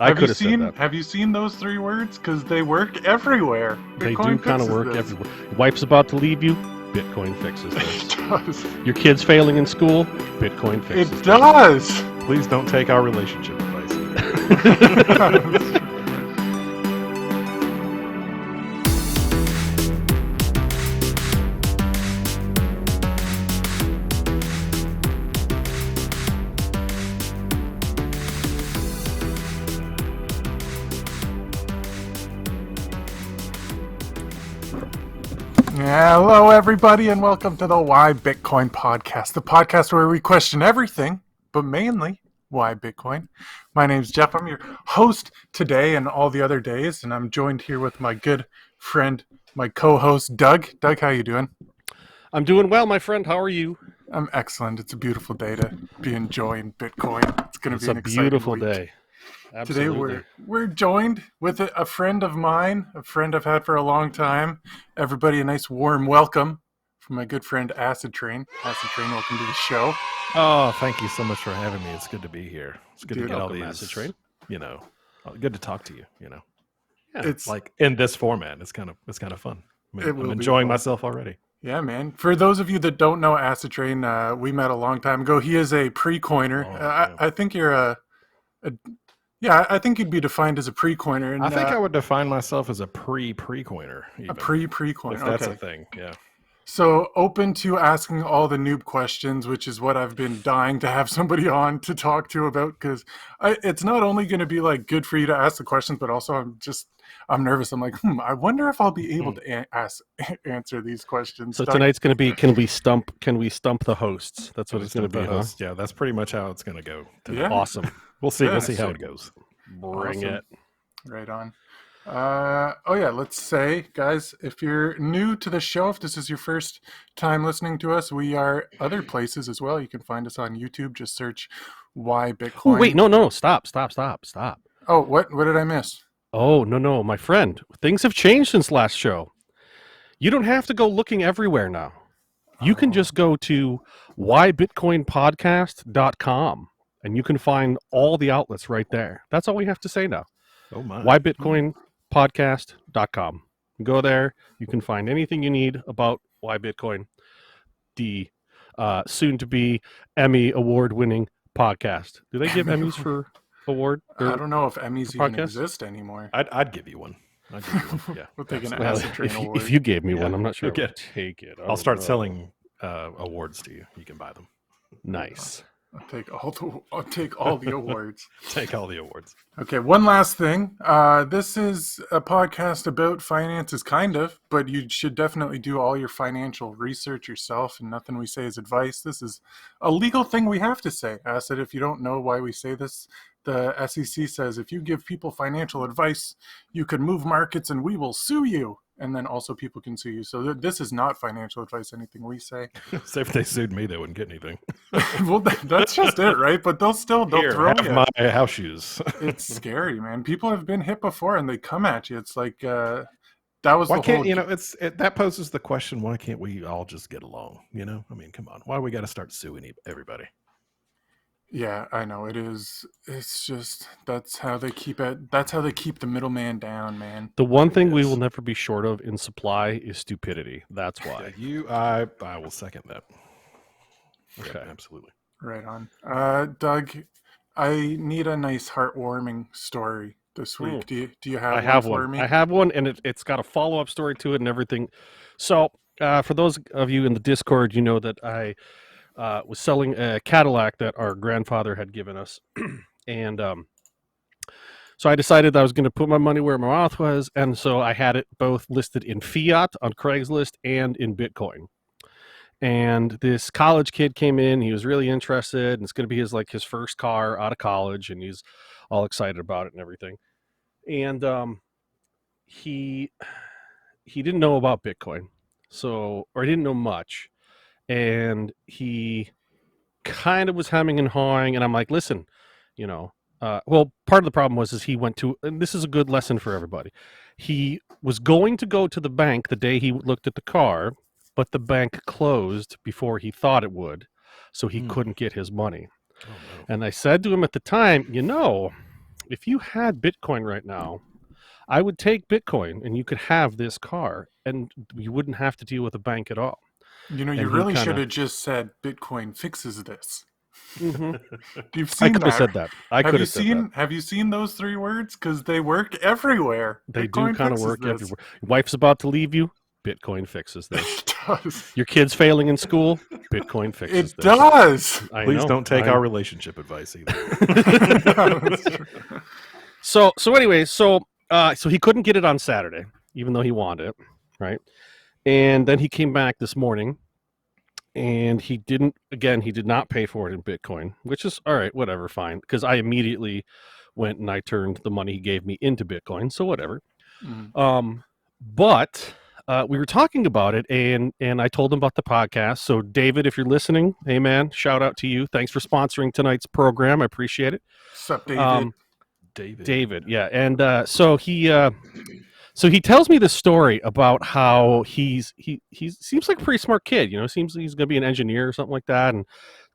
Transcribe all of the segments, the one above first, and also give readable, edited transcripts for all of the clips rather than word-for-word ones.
I could have said that. Have you seen those 3 words? Because they work everywhere. They Bitcoin do kind of fixes work this. everywhere. Wife's about to leave you. Bitcoin fixes It this. does. Your kid's failing in school. Bitcoin fixes It does. Please don't take our relationship advice. Hello, everybody, and welcome to the Why Bitcoin podcast, the podcast where we question everything, but mainly why Bitcoin. My name's Jeff. I'm your host today and all the other days, and I'm joined here with my good friend, my co-host, Doug. Doug, how you doing? I'm doing well, my friend. How are you? I'm excellent. It's a beautiful day to be enjoying Bitcoin. It's going to be an exciting beautiful week. day. Absolutely. Today we're joined with a friend of mine, a friend I've had for a long time. Everybody, a nice warm welcome from my good friend Acidtrain. Acidtrain, welcome to the show. Oh, thank you so much for having me. It's good to be here. It's good Dude, to get all welcome, these, Acidtrain. good to talk to you. Yeah, It's like in this format. It's kind of fun. It will I'm be enjoying fun. myself already. Yeah, man. For those of you that don't know Acidtrain, we met a long time ago. He is a pre-coiner. Oh, yeah. I think you're I think you'd be defined as a pre-coiner. And, I think I would define myself as a pre-coiner. a pre-coiner. if that's Okay. a thing. Yeah. So open to asking all the noob questions, which is what I've been dying to have somebody on to talk to about, because it's not only going to be like good for you to ask the questions, but also I'm nervous. I'm like, I wonder if I'll be able to answer these questions. So Doug? tonight's going to be can we stump the hosts? That's what it's going to be, huh? Host. Yeah, that's pretty much how it's going to go. Yeah. Awesome. We'll see. Yeah, We'll see how sure. it goes. Bring Awesome. it. Right on. Let's say, guys, if you're new to the show, if this is your first time listening to us, we are other places as well. You can find us on YouTube. Just search Why Bitcoin. Oh, wait, no. Stop. Oh, what did I miss? Oh, no, my friend. Things have changed since last show. You don't have to go looking everywhere now. You can just go to whybitcoinpodcast.com and you can find all the outlets right there. That's all we have to say now. Oh my. whybitcoinpodcast.com. Go there. You can find anything you need about Why Bitcoin, the soon-to-be Emmy award-winning podcast. Do they give Emmys for award? I don't know if Emmys even podcast? exist anymore. I'd give you one. Yeah. We'll take an absolutely. Acidtrain award. if you gave me one, Yeah, I'm not sure you'll I would take it. I'll start selling awards to you. You can buy them. Nice. I'll take all the awards. Take all the awards. Okay, one last thing. This is a podcast about finances, kind of, but you should definitely do all your financial research yourself, and nothing we say is advice. This is a legal thing we have to say. Acid, if you don't know why we say this, the SEC says if you give people financial advice, you can move markets and we will sue you. And then also people can sue you. So this is not financial advice, anything we say. So if they sued me, they wouldn't get anything. Well, that's just it, right? But they'll Here, throw have you. my house shoes. It's scary, man. People have been hit before and they come at you. It's like that was Why the can't whole... that poses the question, why can't we all just get along? I mean, come on. Why we got to start suing everybody? Yeah, I know it is. It's just that's how they keep it. That's how they keep the middleman down, man. The one thing we Yes. will never be short of in supply is stupidity. That's why. I will second that. Okay. Yeah, absolutely. Right on. Doug, I need a nice heartwarming story this week. Do you have I have one for one. me? I have one, and it's got a follow-up story to it and everything. So, for those of you in the Discord, you know that I was selling a Cadillac that our grandfather had given us, and so I decided that I was going to put my money where my mouth was, and so I had it both listed in fiat on Craigslist and in Bitcoin. And this college kid came in. He was really interested, and it's going to be his first car out of college, and he's all excited about it and everything. And he didn't know about Bitcoin, or he didn't know much, and he kind of was hemming and hawing. And I'm like, listen, well, part of the problem was he went to, and this is a good lesson for everybody. He was going to go to the bank the day he looked at the car, but the bank closed before he thought it would, so he couldn't get his money. Oh, no. And I said to him at the time, if you had Bitcoin right now, I would take Bitcoin and you could have this car and you wouldn't have to deal with a bank at all. You And he really should kinda have just said Bitcoin fixes this. Mhm. You've I seen could have that. said that. I could have said that. Have you seen those 3 words? Because they work everywhere. They Bitcoin do kind of fixes work this. everywhere. Your wife's about to leave you. Bitcoin fixes this. It does. Your kid's failing in school. Bitcoin fixes It this. does. I Please know. don't take our relationship advice either. That's true. So anyway, so he couldn't get it on Saturday, even though he wanted it, right? And then he came back this morning, and he did not pay for it in Bitcoin, which is all right, whatever, fine. Because I immediately went and I turned the money he gave me into Bitcoin, so whatever. But we were talking about it, and I told him about the podcast. So David, if you're listening, hey man, shout out to you. Thanks for sponsoring tonight's program. I appreciate it. Sup, David? David, yeah. And so he tells me this story about how he seems like a pretty smart kid, seems like he's going to be an engineer or something like that, and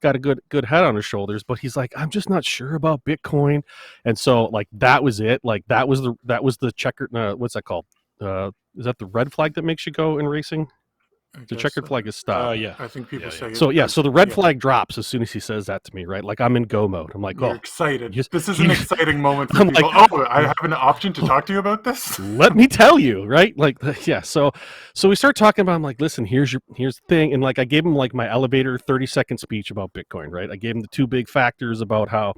got a good head on his shoulders, but he's like, I'm just not sure about Bitcoin. And so like that was it. Like that was the checker, what's that called? Is that the red flag that makes you go in racing? The checkered flag is stop. Yeah. I think people say it. So the red flag drops as soon as he says that to me, right? Like I'm in go mode. I'm like, You're oh, excited. This is an exciting moment for I'm people. like, I have an option to talk to you about this? Let me tell you, right? Like, yeah. So we start talking about, I'm like, listen, here's the thing. And like, I gave him like my elevator 30-second speech about Bitcoin, right? I gave him the 2 big factors about how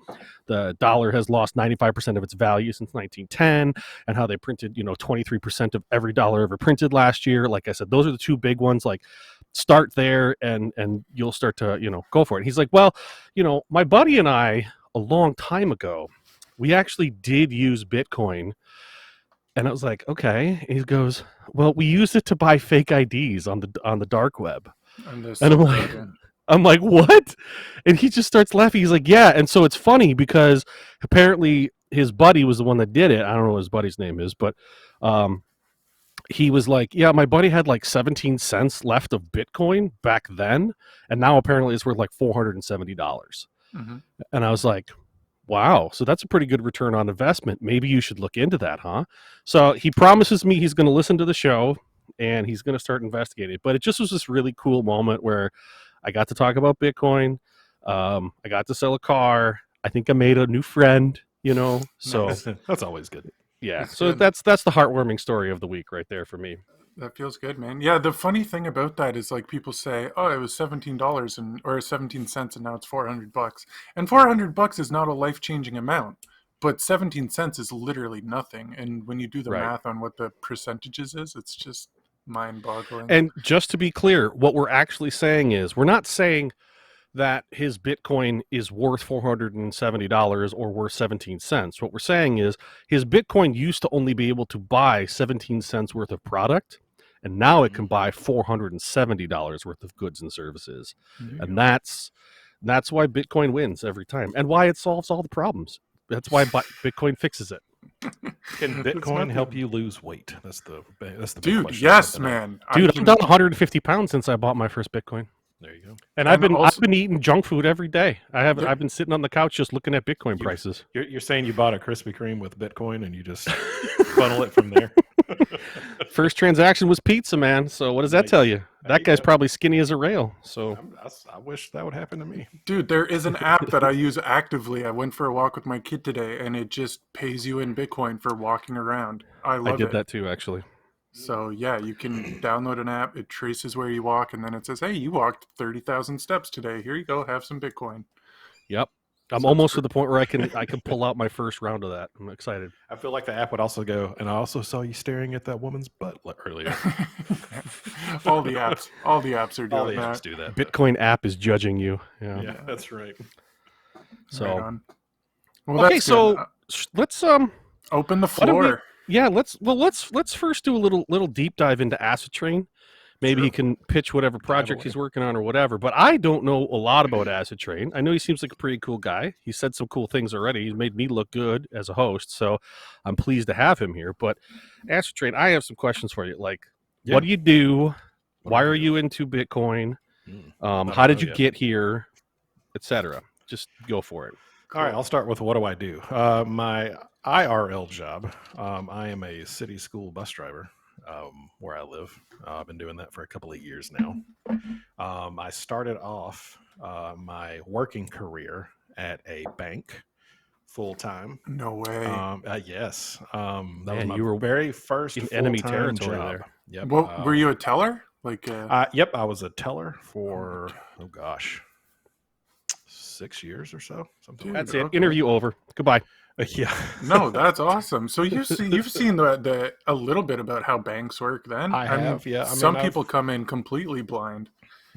the dollar has lost 95% of its value since 1910 and how they printed, 23% of every dollar ever printed last year. Like I said, those are the 2 big ones. Like, start there and you'll start to, go for it. He's like, well, my buddy and I, a long time ago, we actually did use Bitcoin. And I was like, okay. And he goes, well, we used it to buy fake IDs on the dark web. And I'm like, what? And he just starts laughing. He's like, yeah. And so it's funny because apparently his buddy was the one that did it. I don't know what his buddy's name is, but he was like, yeah, my buddy had like 17 cents left of Bitcoin back then. And now apparently it's worth like $470. Mm-hmm. And I was like, wow, so that's a pretty good return on investment. Maybe you should look into that, huh? So he promises me he's going to listen to the show and he's going to start investigating. But it just was this really cool moment where I got to talk about Bitcoin. I got to sell a car. I think I made a new friend, so that's always good. Yeah, so that's the heartwarming story of the week right there for me. That feels good, man. Yeah, the funny thing about that is like people say, "Oh, it was $17 or 17 cents, and now it's $400." And $400 is not a life-changing amount, but 17 cents is literally nothing. And when you do the math on what the percentages is, it's just mind-boggling. And just to be clear, what we're actually saying is we're not saying that his Bitcoin is worth $470 or worth 17 cents. What we're saying is his Bitcoin used to only be able to buy 17 cents worth of product, and now it can buy $470 worth of goods and services. And that's why Bitcoin wins every time, and why it solves all the problems. That's why Bitcoin fixes it. Can Bitcoin help you lose weight? That's the dude. question. Yes, man. Dude, I've done 150 pounds since I bought my first Bitcoin. There you go. And I've been eating junk food every day. I've been sitting on the couch just looking at Bitcoin prices. You're saying you bought a Krispy Kreme with Bitcoin and you just funnel it from there? First transaction was pizza, man. So what does that tell you? That guy's probably skinny as a rail. So I wish that would happen to me. Dude, there is an app that I use actively. I went for a walk with my kid today, and it just pays you in Bitcoin for walking around. I did that too, actually. So, yeah, you can download an app. It traces where you walk, and then it says, hey, you walked 30,000 steps today. Here you go. Have some Bitcoin. Yep. I'm almost to the point where I can pull out my first round of that. I'm excited. I feel like the app would also go, and I also saw you staring at that woman's butt earlier. All the apps are doing that. All the apps do that. Bitcoin app is judging you. Yeah, that's right. So, right well, okay, so let's open the floor. Let's first do a little deep dive into Acidtrain. Maybe he can pitch whatever project he's working on or whatever. But I don't know a lot about Acidtrain. I know he seems like a pretty cool guy. He said some cool things already. He's made me look good as a host, so I'm pleased to have him here. But Acidtrain, I have some questions for you. Like, what do you do? Why are you into Bitcoin? How did you get here? Etc. Just go for it. All right, I'll start with what do I do. My IRL job. I am a city school bus driver where I live. I've been doing that for a couple of years now. I started off my working career at a bank full time. No way. Yes. That was Man, my you were very first in full-time enemy territory job. there. Yep. What were you a teller? Like, Yep. I was a teller for, oh gosh, 6 years or so. Something Dude, like That's that. it. okay. Interview over. Goodbye. Yeah. No, that's awesome. So you've seen the a little bit about how banks work then? I mean, have, yeah. I some mean, people come in completely blind.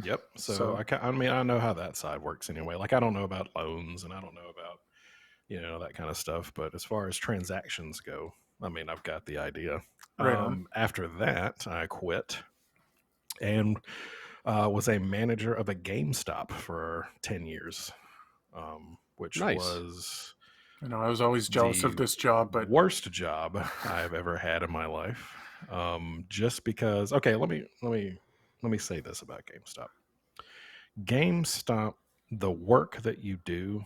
Yep. So, So- I mean, I know how that side works anyway. Like, I don't know about loans and I don't know about, that kind of stuff. But as far as transactions go, I mean, I've got the idea. Right on. After that, I quit and was a manager of a GameStop for 10 years, which Nice. was I know I was always jealous of the this job, but worst job I've ever had in my life. Just because, okay, let me say this about GameStop. GameStop, the work that you do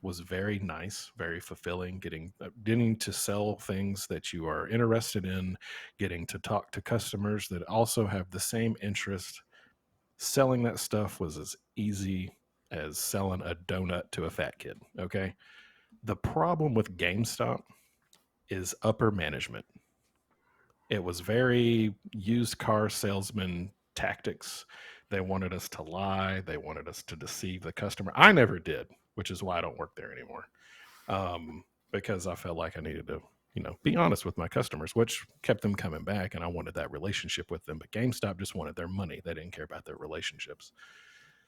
was very nice, very fulfilling, getting to sell things that you are interested in, getting to talk to customers that also have the same interest. Selling that stuff was as easy as selling a donut to a fat kid, okay? The problem with GameStop is upper management. It was very used car salesman tactics. They wanted us to lie. They wanted us to deceive the customer. I never did, which is why I don't work there anymore. Because I felt like I needed to, be honest with my customers, which kept them coming back. And I wanted that relationship with them. But GameStop just wanted their money. They didn't care about their relationships.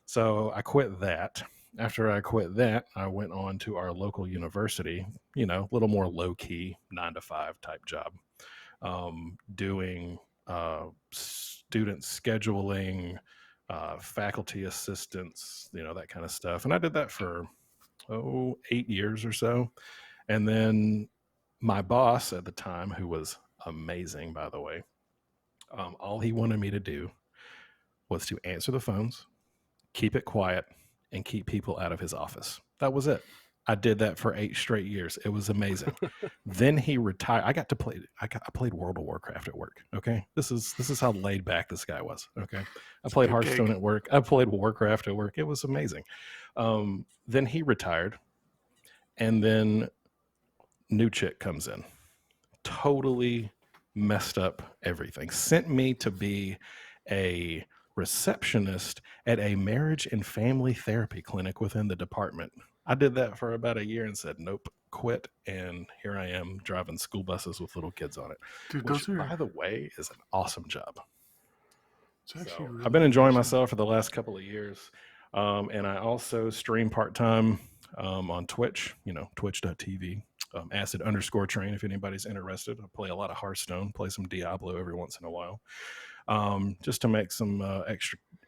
So I quit that. After I quit that, I went on to our local university, a little more low key, 9 to 5 type job, doing student scheduling, faculty assistance, that kind of stuff. And I did that for 8 years or so. And then my boss at the time, who was amazing, by the way, all he wanted me to do was to answer the phones, keep it quiet, and keep people out of his office. That was it. I did that for 8 straight years. It was amazing. Then he retired. I got to play. I played World of Warcraft at work. Okay, this is how laid back this guy was. Okay, I played good Hearthstone gig. at work. I played Warcraft at work. It was amazing. Then he retired, and then new chick comes in, totally messed up everything. Sent me to be a receptionist at a marriage and family therapy clinic within the department. I did that for about a year and said, nope, quit. And here I am driving school buses with little kids on it, dude, which, those are by the way, is an awesome job. it's actually So really I've been enjoying awesome. myself for the last couple of years. And I also stream part-time on Twitch, twitch.tv, acid_train, if anybody's interested. I play a lot of Hearthstone, play some Diablo every once in a while, just to make some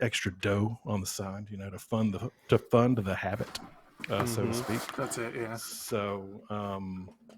extra dough on the side, to fund the habit, so to speak. That's it, yeah. So,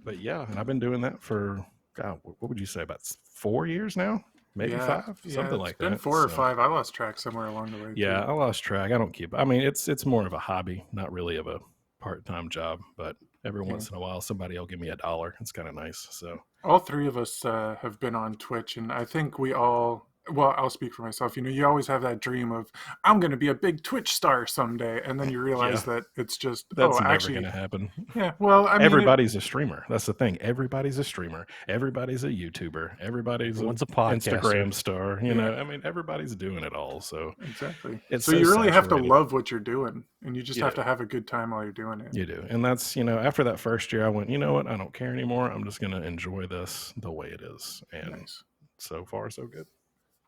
but yeah, and I've been doing that for, God, what would you say, about 4 years now? Maybe Yeah, 5, yeah, something it's like been that. 4 or So, 5. I lost track somewhere along the way. yeah, too. I lost track. I don't keep. I mean, it's more of a hobby, not really of a part-time job. But every once in a while, somebody will give me $1. It's kind of nice. So All 3 of us have been on Twitch, and I think we all. Well, I'll speak for myself. You always have that dream of, I'm going to be a big Twitch star someday, and then you realize that it's just, that's never actually, going to happen. yeah. Well, I mean, Everybody's a streamer. That's the thing. Everybody's a streamer. Everybody's a YouTuber. Everybody's Everyone's a an podcaster. Instagram star. Yeah. I mean, everybody's doing it all. So exactly. it's So so you really have to saturated. love what you're doing, and you just You have do. to have a good time while you're doing it. You do. And that's, after that first year, I went, you know what? I don't care anymore. I'm just going to enjoy this the way it is. And Nice. so far, so good.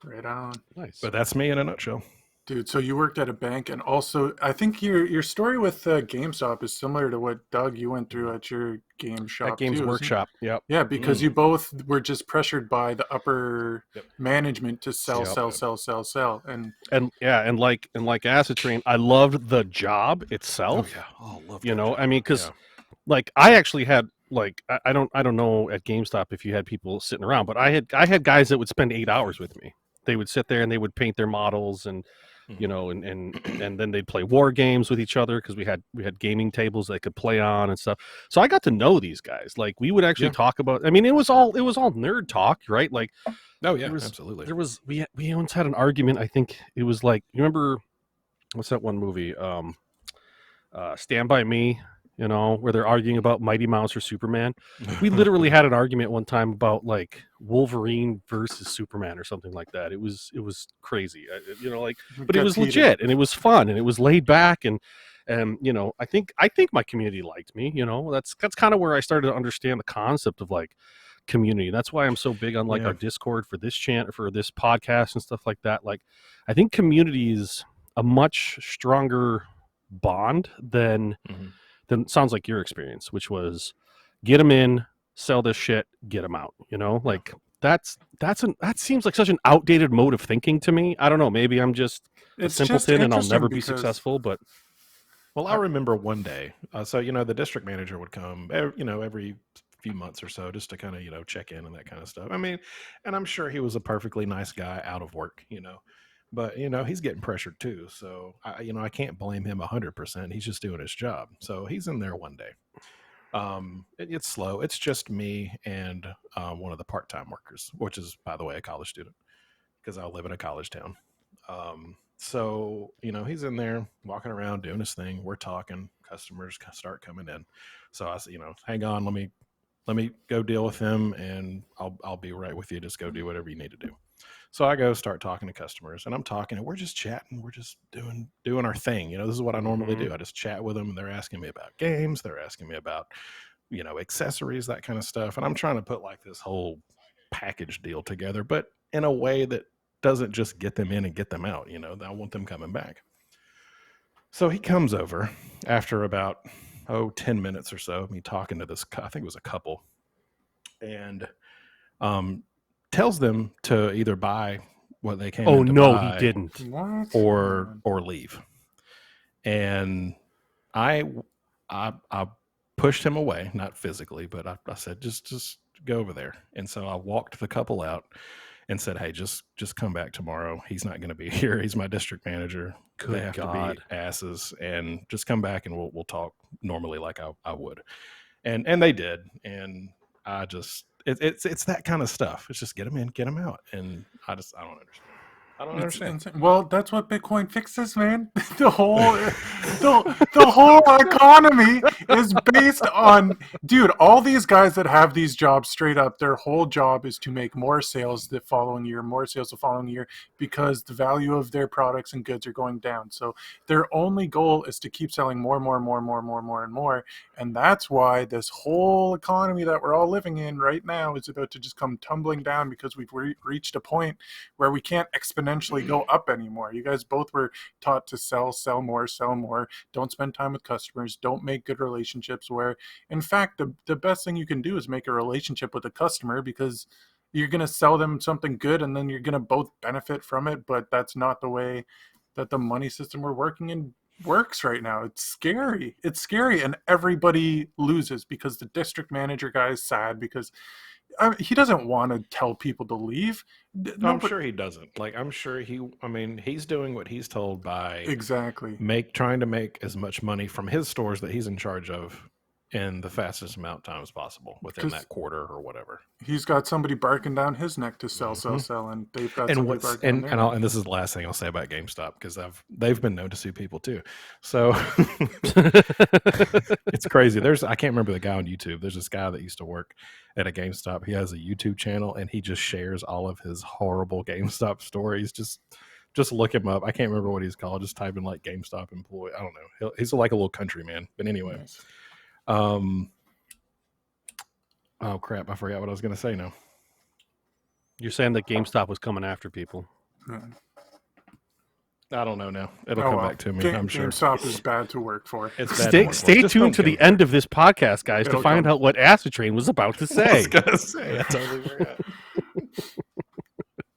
Right on. Nice. But that's me in a nutshell. Dude, so you worked at a bank, and also I think your story with GameStop is similar to what Doug you went through at your game shop At Games too. Workshop. Yep. Yeah, because you both were just pressured by the upper Yep. management to sell, Yep. sell, and And like Acidtrain, I loved the job itself. Oh, yeah. Oh, love You that know, job. I mean, because Yeah. like I actually had like I don't know at GameStop if you had people sitting around, but I had guys that would spend 8 hours with me. They would sit there and they would paint their models and you know, and then they'd play war games with each other because we had gaming tables they could play on and stuff. So I got to know these guys. Like we would actually Yeah. talk about. I mean, it was all nerd talk, right? Like Oh yeah, there absolutely. was we once had an argument. I think it was like, you remember what's that one movie? Stand by Me. You know, where they're arguing about Mighty Mouse or Superman. We literally had an argument one time about like Wolverine versus Superman or something like that. It was crazy, you know, like, but it Gets was heated. legit and it was fun and it was laid back and you know, I think my community liked me. You know, that's kind of where I started to understand the concept of like community. That's why I'm so big on like Yeah. our Discord for this for this podcast and stuff like that. Like, I think community is a much stronger bond than sounds like your experience, which was get them in, sell this shit, get them out. You know, like that seems like such an outdated mode of thinking to me. I don't know. Maybe I'm just a It's just simpleton and I'll interesting never be because- successful. But Well, I remember one day. So you know, the district manager would come, you know, every few months or so, just to kind of, you know, check in and that kind of stuff. I mean, and I'm sure he was a perfectly nice guy out of work, you know, but you know, he's getting pressured too. So you know, I can't blame him 100%. He's just doing his job. So he's in there one day. It's slow. It's just me and one of the part-time workers, which is, by the way, a college student, because I live in a college town. So, you know, he's in there walking around doing his thing. We're talking. Customers start coming in. So I said, you know, hang on, let me go deal with him, and I'll be right with you. Just go do whatever you need to do. So I go start talking to customers, and I'm talking, and we're just chatting. We're just doing our thing. You know, this is what I normally do. I just chat with them, and they're asking me about games. They're asking me about, you know, accessories, that kind of stuff. And I'm trying to put like this whole package deal together, but in a way that doesn't just get them in and get them out. You know, I want them coming back. So he comes over after about 10 minutes or so, me talking to this, I think it was a couple, and tells them to either buy what they came in to no, buy, he didn't. What? or leave. And I pushed him away, not physically, but I said, just go over there. And so I walked the couple out and said, hey, just come back tomorrow. He's not going to be here. He's my district manager. Good they have God. to be asses, and just come back and we'll talk normally like I would. And they did. And I just, it's that kind of stuff. It's just get them in, get them out. And I don't understand. I don't understand. Insane. Well, that's what Bitcoin fixes, man. the whole economy is based on, dude, all these guys that have these jobs, straight up, their whole job is to make more sales the following year, because the value of their products and goods are going down. So their only goal is to keep selling more and more. And that's why this whole economy that we're all living in right now is about to just come tumbling down, because we've reached a point where we can't exponentially go up anymore. You guys both were taught to sell more, don't spend time with customers, don't make good relationships, where in fact the best thing you can do is make a relationship with a customer, because you're going to sell them something good and then you're going to both benefit from it. But that's not the way that the money system we're working in works right now. It's scary, and everybody loses, because the district manager guy is sad because he doesn't want to tell people to leave. No, I'm sure he doesn't. Like, I'm sure he's doing what he's told by Exactly. trying to make as much money from his stores that he's in charge of in the fastest amount of time as possible within that quarter or whatever. He's got somebody barking down his neck to sell, and they've got somebody barking down their neck. And this is the last thing I'll say about GameStop, because they've been known to sue people too. So it's crazy. I can't remember the guy on YouTube. There's this guy that used to work at a GameStop. He has a YouTube channel and he just shares all of his horrible GameStop stories. Just look him up. I can't remember what he's called. Just type in like GameStop employee. I don't know. He's like a little country man. But anyway. Nice. Oh crap! I forgot what I was going to say now. You're saying that GameStop was coming after people. I don't know now. It'll come back to me. I'm sure. GameStop is bad to work for. It's bad to work for. Stay Just tuned to don't the end of this podcast, guys, to find out what Acidtrain was about to I say. was gonna say. I totally forgot.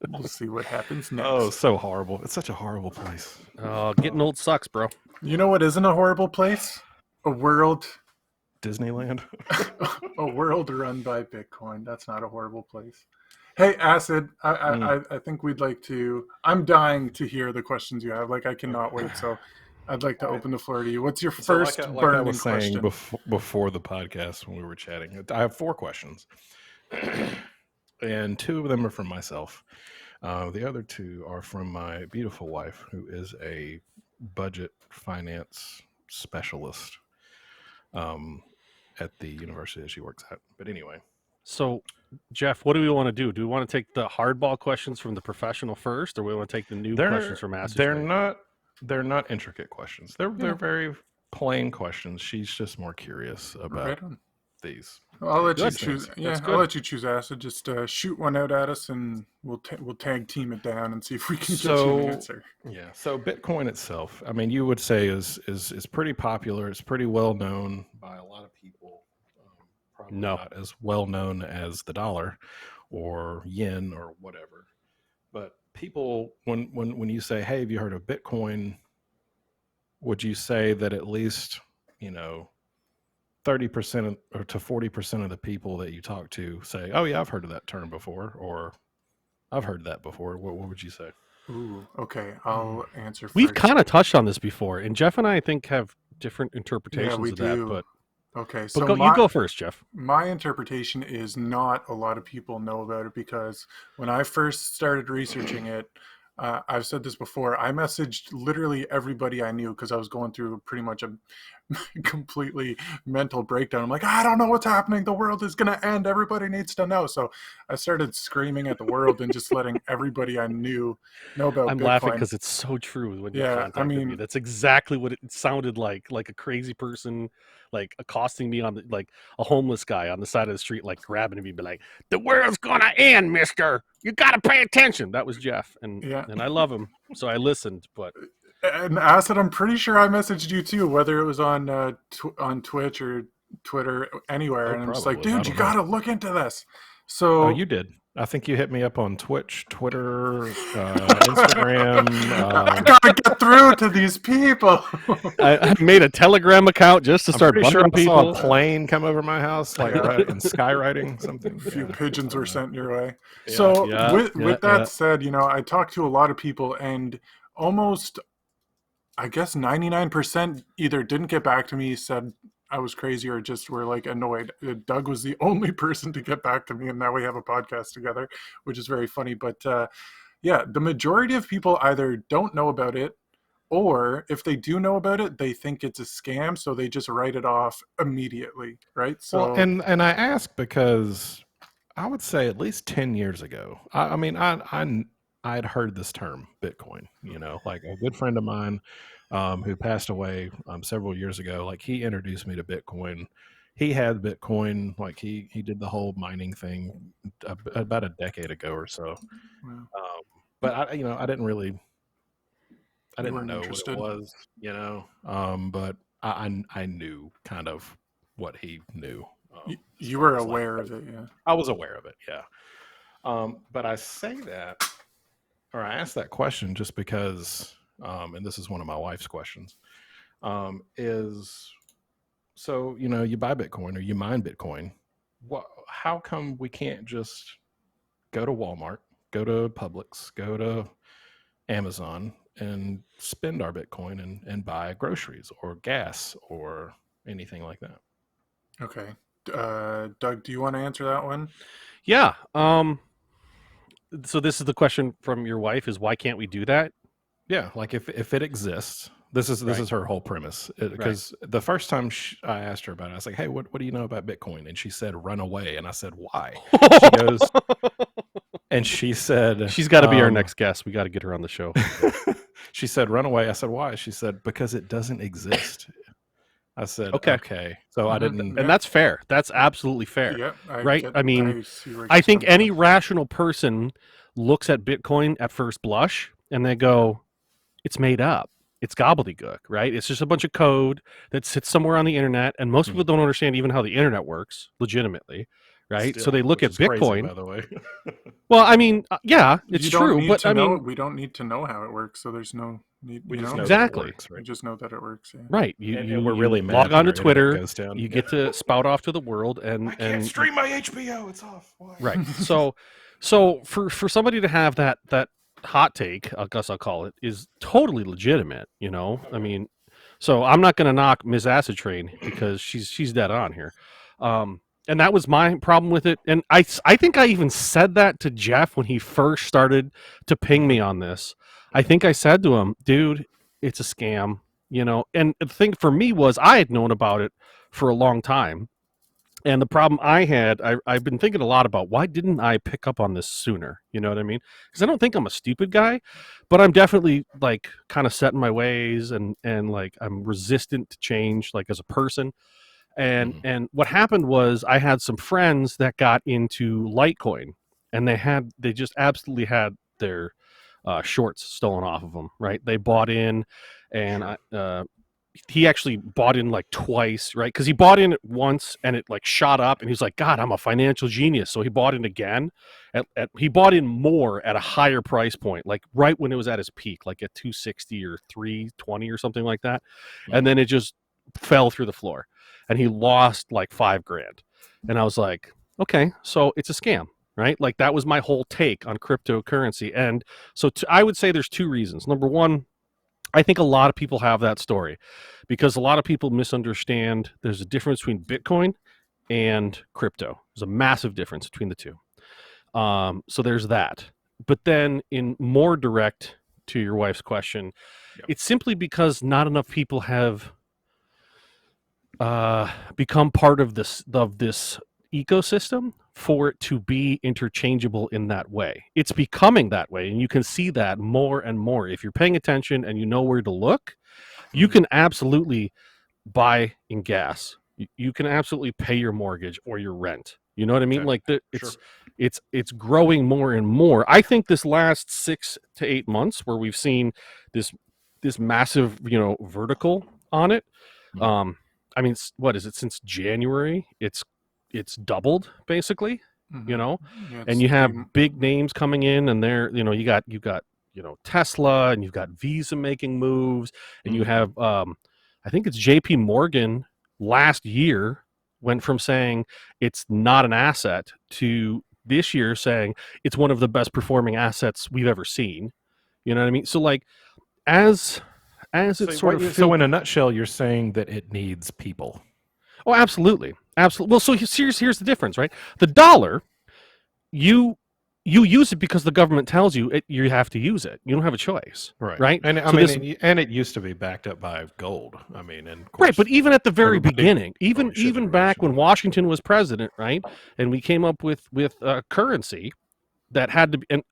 We'll see what happens next. Oh, so horrible! It's such a horrible place. Getting old sucks, bro. You know what isn't a horrible place? A world Disneyland. a world run by Bitcoin. That's not a horrible place. Hey, Acid, Mm. I think we'd like to. I'm dying to hear the questions you have. Like, I cannot wait. So, I'd like to All right. open the floor to you. What's your So, first like I burning was saying question? before the podcast when we were chatting, I have 4 questions, and 2 of them are from myself. The other 2 are from my beautiful wife, who is a budget finance specialist um, at the university that she works at. But anyway, So, Jeff, what do we want to do? Do we want to take the hardball questions from the professional first, or we want to take the noob questions from they're Acidtrain? not intricate questions. They're Yeah, very plain questions. She's just more curious about right on. these Well, I'll let you Good. choose. things. Yeah, That's I'll good. let you choose, Acid. Just shoot one out at us, and we'll tag team it down and see if we can get you an So answer. yeah, so Bitcoin itself, I mean, you would say is pretty popular. It's pretty well known by a lot of people. Probably No. not as well known as the dollar or yen or whatever. But people, when you say, "Hey, have you heard of Bitcoin?" Would you say that at least 30% or to 40% of the people that you talk to say, "Oh yeah, I've heard of that term before," or "I've heard that before"? What would you say? Ooh, okay. I'll answer We've first. kind of touched on this before, and Jeff and I think have different Yeah, interpretations we of that. do. Okay, But so go, you go first, Jeff. my interpretation is not a lot of people know about it because when I first started researching it, I've said this before, I messaged literally everybody I knew because I was going through pretty much a completely mental breakdown. I'm like, I don't know what's happening. The world is going to end. Everybody needs to know. So I started screaming at the world and just letting everybody I knew know about I'm laughing Bitcoin. because it's so true when you Yeah, I contacted me. mean, That's exactly what it sounded like a crazy person, like accosting me on the, like a homeless guy on the side of the street, like grabbing me, be like, "The world's gonna end, Mister. You gotta pay attention." That was Jeff, and yeah. I love him, so I listened. But And Acid, I'm pretty sure I messaged you too, whether it was on on Twitch or Twitter, anywhere. Oh, And I'm just like, probably. I dude, you don't know. got to look into this. Oh, So you did. I think you hit me up on Twitch, Twitter, Instagram. I gotta get through to these people. I made a Telegram account just to I'm start pretty sure bugging I saw a people. plane come over my house, like Yeah. in skywriting something. A few Yeah, pigeons I were don't know. sent your way. Yeah. So Yeah, yeah, with that yeah. said, I talked to a lot of people, and almost, I guess, 99% either didn't get back to me, said I was crazy, or just were like annoyed. Doug was the only person to get back to me, and now we have a podcast together, which is very funny. But yeah, the majority of people either don't know about it, or if they do know about it, they think it's a scam, so they just write it off immediately, right? Well, So and I ask because I would say at least 10 years ago, I mean, I'd heard this term Bitcoin, like a good friend of mine who passed away several years ago, like he introduced me to Bitcoin. He had Bitcoin, like he did the whole mining thing about a decade ago or so. well, But I didn't really, I you didn't weren't know what it interested. was, but I knew kind of what he knew as You far were as like aware of it, yeah. I was aware of it, yeah. But I say that, or I ask that question just because, and this is one of my wife's questions, is so you buy Bitcoin or you mine Bitcoin. How come we can't just go to Walmart, go to Publix, go to Amazon and spend our Bitcoin and buy groceries or gas or anything like that? Okay. Doug, do you want to answer that one? Yeah. So this is the question from your wife: is why can't we do that? Yeah, like if it exists, this Right. is her whole premise. Because the first time I asked her about it, I was like, "Hey, what do you know about Bitcoin?" And she said, "Run away." And I said, "Why?" She goes, and she said, She's got to be our next guest. We got to get her on the show. she said, "Run away." I said, "Why?" She said, "Because it doesn't exist." I said, Okay. "Okay." So I didn't. And that's fair. That's absolutely fair. Yeah, Right? I mean, I see where I he's think coming any from. rational person looks at Bitcoin at first blush and they go, it's made up. It's gobbledygook, right? It's just a bunch of code that sits somewhere on the internet, and most people don't understand even how the internet works legitimately, right? So Still, they look which at is crazy, Bitcoin. by the way. Well, I mean, yeah, it's You don't true, need but to I know. mean, We don't need to know how it works, so there's no We You just know, know that it Exactly. works, you right? just know that it works. Yeah. Right. And we're really log mad on when to our internet Twitter, goes down. you get to spout off to the world, I can't stream my HBO. It's off. Why? right. So for somebody to have that hot take, I guess I'll call it, is totally legitimate. I mean, so I'm not going to knock Ms. Acidtrain because she's dead on here. And that was my problem with it. And I think I even said that to Jeff when he first started to ping me on this. I think I said to him, dude, it's a scam. And the thing for me was I had known about it for a long time. And the problem I had, I've been thinking a lot about why didn't I pick up on this sooner? You know what I mean? Because I don't think I'm a stupid guy, but I'm definitely like kind of set in my ways and like I'm resistant to change, like as a person. And what happened was I had some friends that got into Litecoin, and they just absolutely had their shorts stolen off of them. Right? They bought in, and he actually bought in like twice, right? Because he bought in it once and it like shot up, and he's like, God, I'm a financial genius. So he bought in again. He bought in more at a higher price point, like right when it was at his peak, like at 260 or 320 or something like that. And then it just fell through the floor, and he lost like $5,000. And I was like, okay, so it's a scam, right? Like that was my whole take on cryptocurrency. And so I would say there's two reasons. Number one, I think a lot of people have that story because a lot of people misunderstand there's a difference between Bitcoin and crypto. There's a massive difference between the two. So there's that. But then, in more direct to your wife's question, it's simply because not enough people have become part of this ecosystem for it to be interchangeable in that way. It's becoming that way, and you can see that more and more. If you're paying attention and you know where to look, you can absolutely buy in gas. You can absolutely pay your mortgage or your rent. You know what I mean? Okay. Like Sure. it's growing more and more. I think this last 6 to 8 months where we've seen this massive, vertical on it. I mean, what is it since January? It's doubled basically, Yeah, and you have big names coming in, and they're you got Tesla, and you've got Visa making moves, and you have I think it's J.P. Morgan last year went from saying it's not an asset to this year saying it's one of the best performing assets we've ever seen. You know what I mean? So like as it sort of So in a nutshell, you're saying that it needs people. Oh, absolutely, absolutely. Well, so here's the difference, right? The dollar, you use it because the government tells you you have to use it. You don't have a choice, right? And I So mean, and it used to be backed up by gold. I mean, and of course, right, but even at the very everybody beginning, probably shouldn't even have back should when have. Washington was president, right, and we came up with currency that had to be, and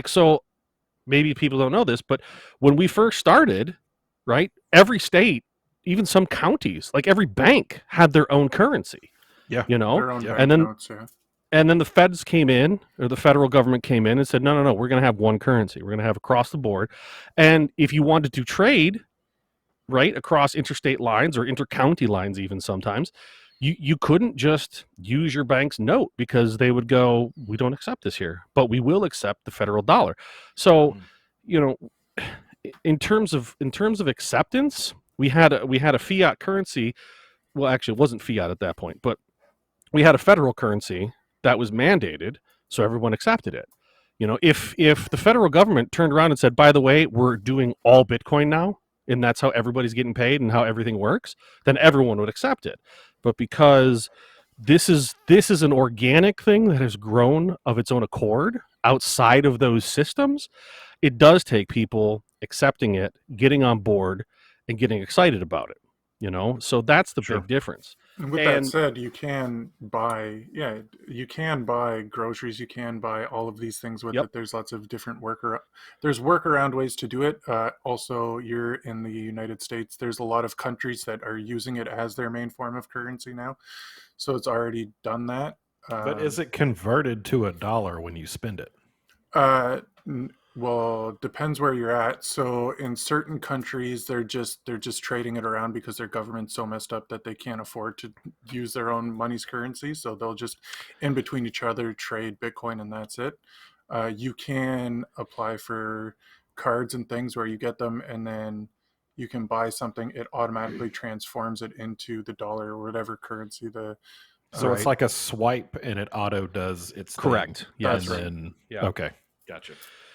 so maybe people don't know this, but when we first started, right, every state, even some counties, like every bank had their own currency. Yeah. their own And then banknotes. Yeah. and then the feds came in, or the federal government came in and said, no, we're going to have one currency. We're going to have across the board. And if you wanted to trade, right, across interstate lines or intercounty lines, even sometimes, you couldn't just use your bank's note because they would go, we don't accept this here, but we will accept the federal dollar. So, you know, in terms of acceptance, we had a fiat currency. Well, actually, it wasn't fiat at that point, but we had a federal currency that was mandated, so everyone accepted it. If the federal government turned around and said, by the way, we're doing all Bitcoin now, and that's how everybody's getting paid and how everything works, then everyone would accept it. But because this is an organic thing that has grown of its own accord outside of those systems, it does take people accepting it, getting on board, and getting excited about it. So that's the big difference. And with that said, you can buy groceries, you can buy all of these things with it. There's lots of different workaround ways to do it. Also, you're in the United States. There's a lot of countries that are using it as their main form of currency now. So it's already done that. But is it converted to a dollar when you spend it? Well, depends where you're at. So in certain countries, they're just trading it around because their government's so messed up that they can't afford to use their own money's currency. So they'll just in between each other trade Bitcoin, and that's it. You can apply for cards and things where you get them and then you can buy something, it automatically transforms it into the dollar or whatever currency the So it's Right. like a swipe and it auto does its thing. Correct. Yes. That's And right. then, Yeah. okay. Gotcha.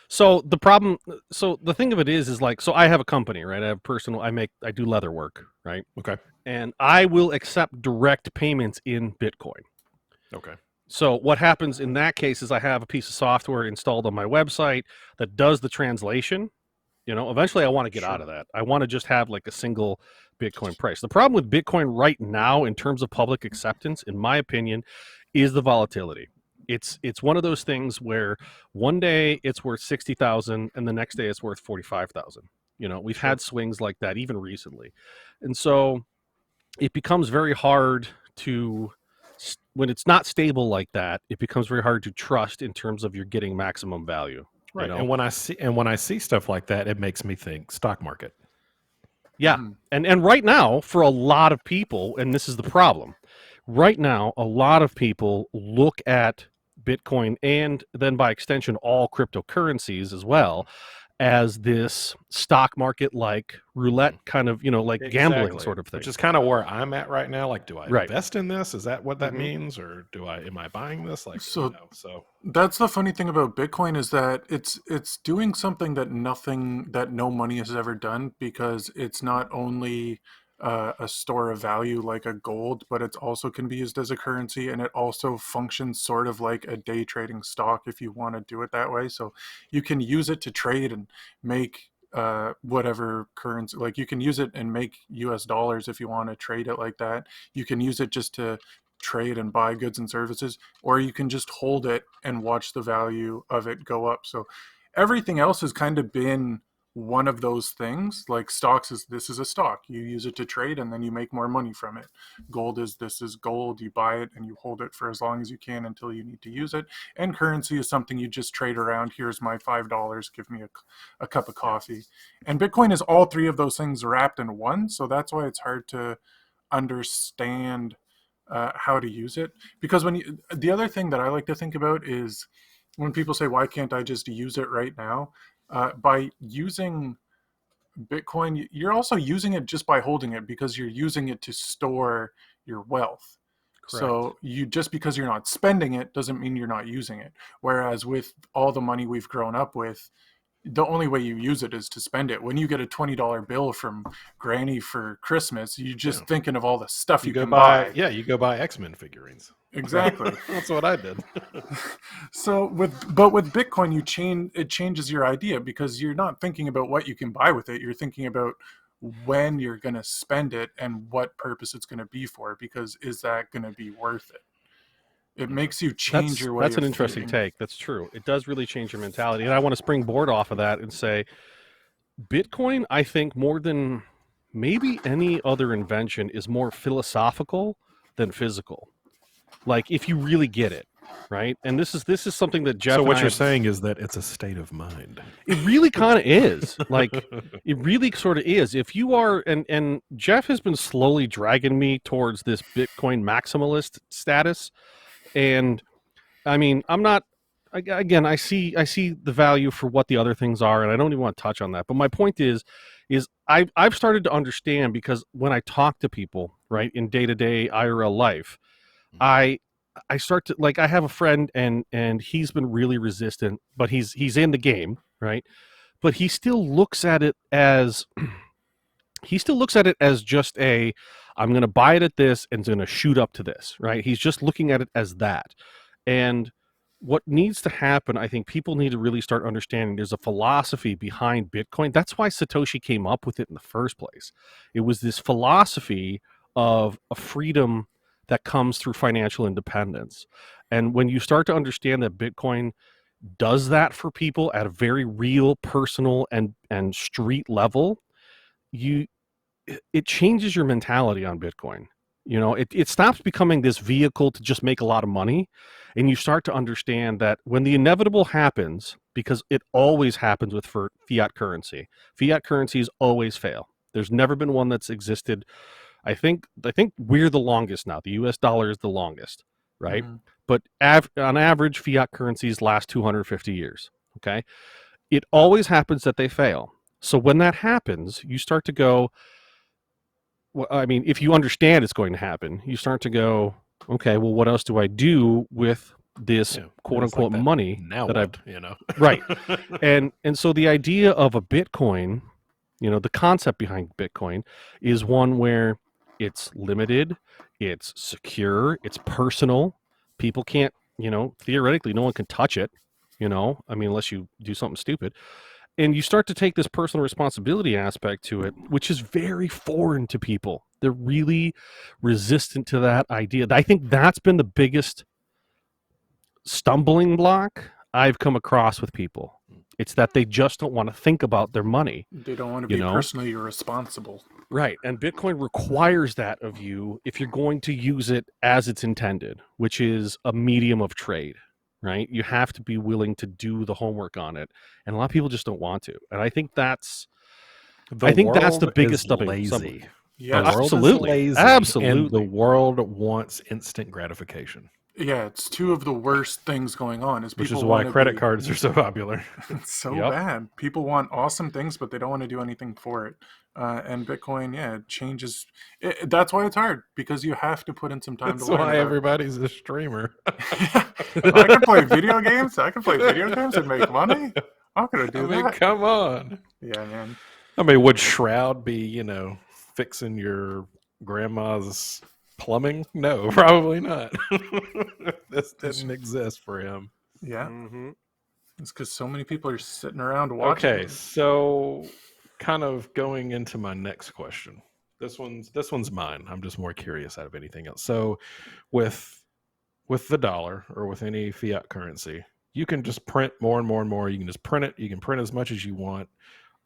So the thing of it is like, so I have a company, right? I do leather work, right? Okay. And I will accept direct payments in Bitcoin. Okay. So what happens in that case is I have a piece of software installed on my website that does the translation. Eventually I want to get out of that. I want to just have like a single Bitcoin price. The problem with Bitcoin right now in terms of public acceptance, in my opinion, is the volatility. It's one of those things where one day it's worth 60,000 and the next day it's worth 45,000. We've Sure. had swings like that even recently. And so it becomes very hard to, when it's not stable like that, it becomes very hard to trust in terms of you're getting maximum value. Right. And when I see stuff like that, it makes me think stock market. Yeah. Mhm. And right now, for a lot of people, and this is the problem, right now, a lot of people look at Bitcoin and then by extension, all cryptocurrencies as well, as this stock market like roulette kind of, like gambling sort of thing. Which is kind of where I'm at right now. Like, do I Right. invest in this? Is that what that Mhm. means? Or am I buying this? Like, So so that's the funny thing about Bitcoin is that it's doing something that no money has ever done, because it's not only a store of value like a gold, but it also can be used as a currency, and it also functions sort of like a day trading stock if you want to do it that way. So you can use it to trade and make whatever currency, like you can use it and make US dollars if you want to trade it like that. You can use it just to trade and buy goods and services, or you can just hold it and watch the value of it go up. So everything else has kind of been one of those things. Like stocks is, this is a stock, you use it to trade and then you make more money from it. Gold is, this is gold, you buy it and you hold it for as long as you can until you need to use it. And currency is something you just trade around. Here's my $5, give me a cup of coffee. And Bitcoin is all three of those things wrapped in one. So that's why it's hard to understand how to use it. Because the other thing that I like to think about is when people say, why can't I just use it right now? By using Bitcoin, you're also using it just by holding it, because you're using it to store your wealth. Correct. So just because you're not spending it doesn't mean you're not using it. Whereas with all the money we've grown up with, the only way you use it is to spend it. When you get a $20 bill from Granny for Christmas, you're just thinking of all the stuff you can buy. Yeah, you go buy X-Men figurines. Exactly. That's what I did. So with Bitcoin, it changes your idea, because you're not thinking about what you can buy with it. You're thinking about when you're going to spend it and what purpose it's going to be for, because is that going to be worth it? It makes you change your way That's of an interesting thinking. take. That's true. It does really change your mentality. And I want to springboard off of that and say Bitcoin, I think, more than maybe any other invention, is more philosophical than physical. Like if you really get it, right? And this is something that Jeff So and what I you're have- saying is that it's a state of mind. It really kind of is. Like it really sort of is. If you are, and Jeff has been slowly dragging me towards this Bitcoin maximalist status. And I mean, I'm not, again, I see the value for what the other things are, and I don't even want to touch on that. But my point is I've started to understand, because when I talk to people, right, in day-to-day IRL life, I start to, like, I have a friend and he's been really resistant, but he's in the game, right? But he still looks at it as just I'm going to buy it at this and it's going to shoot up to this, right? He's just looking at it as that. And what needs to happen, I think people need to really start understanding there's a philosophy behind Bitcoin. That's why Satoshi came up with it in the first place. It was this philosophy of a freedom that comes through financial independence. And when you start to understand that Bitcoin does that for people at a very real, personal, and street level, it changes your mentality on Bitcoin. It stops becoming this vehicle to just make a lot of money, and you start to understand that when the inevitable happens, because it always happens with fiat currencies always fail. There's never been one that's existed. I think we're the longest now. The US dollar is the longest, right? Mhm. But on average, fiat currencies last 250 years. Okay. it always happens that they fail. So when that happens, you start to go, well, I mean, if you understand it's going to happen, you start to go, okay, well, what else do I do with this quote unquote money now that what, I've right. And so the idea of a Bitcoin, the concept behind Bitcoin is one where it's limited, it's secure, it's personal. People can't, theoretically, no one can touch it, I mean, unless you do something stupid. And you start to take this personal responsibility aspect to it, which is very foreign to people. They're really resistant to that idea. I think that's been the biggest stumbling block I've come across with people. It's that they just don't want to think about their money. They don't want to be personally responsible. Right. And Bitcoin requires that of you if you're going to use it as it's intended, which is a medium of trade. Right? You have to be willing to do the homework on it. And a lot of people just don't want to. And I think that's the biggest lazy. Yeah, absolutely. And the world wants instant gratification. Yeah, it's two of the worst things going on. Which is why credit cards are so popular. It's so bad. People want awesome things, but they don't want to do anything for it. And Bitcoin, it changes. That's why it's hard, because you have to put in some time to learn. That's why everybody's a streamer. I can play video games. I can play video games and make money. I'm going to do that. Come on. Yeah, man. I mean, would Shroud be, fixing your grandma's plumbing? No, probably not. This didn't exist for him. Yeah. Mm-hmm. It's because so many people are sitting around watching. Okay, so kind of going into my next question. This one's mine. I'm just more curious out of anything else. So with the dollar or with any fiat currency, you can just print more and more and more. You can just print it. You can print as much as you want.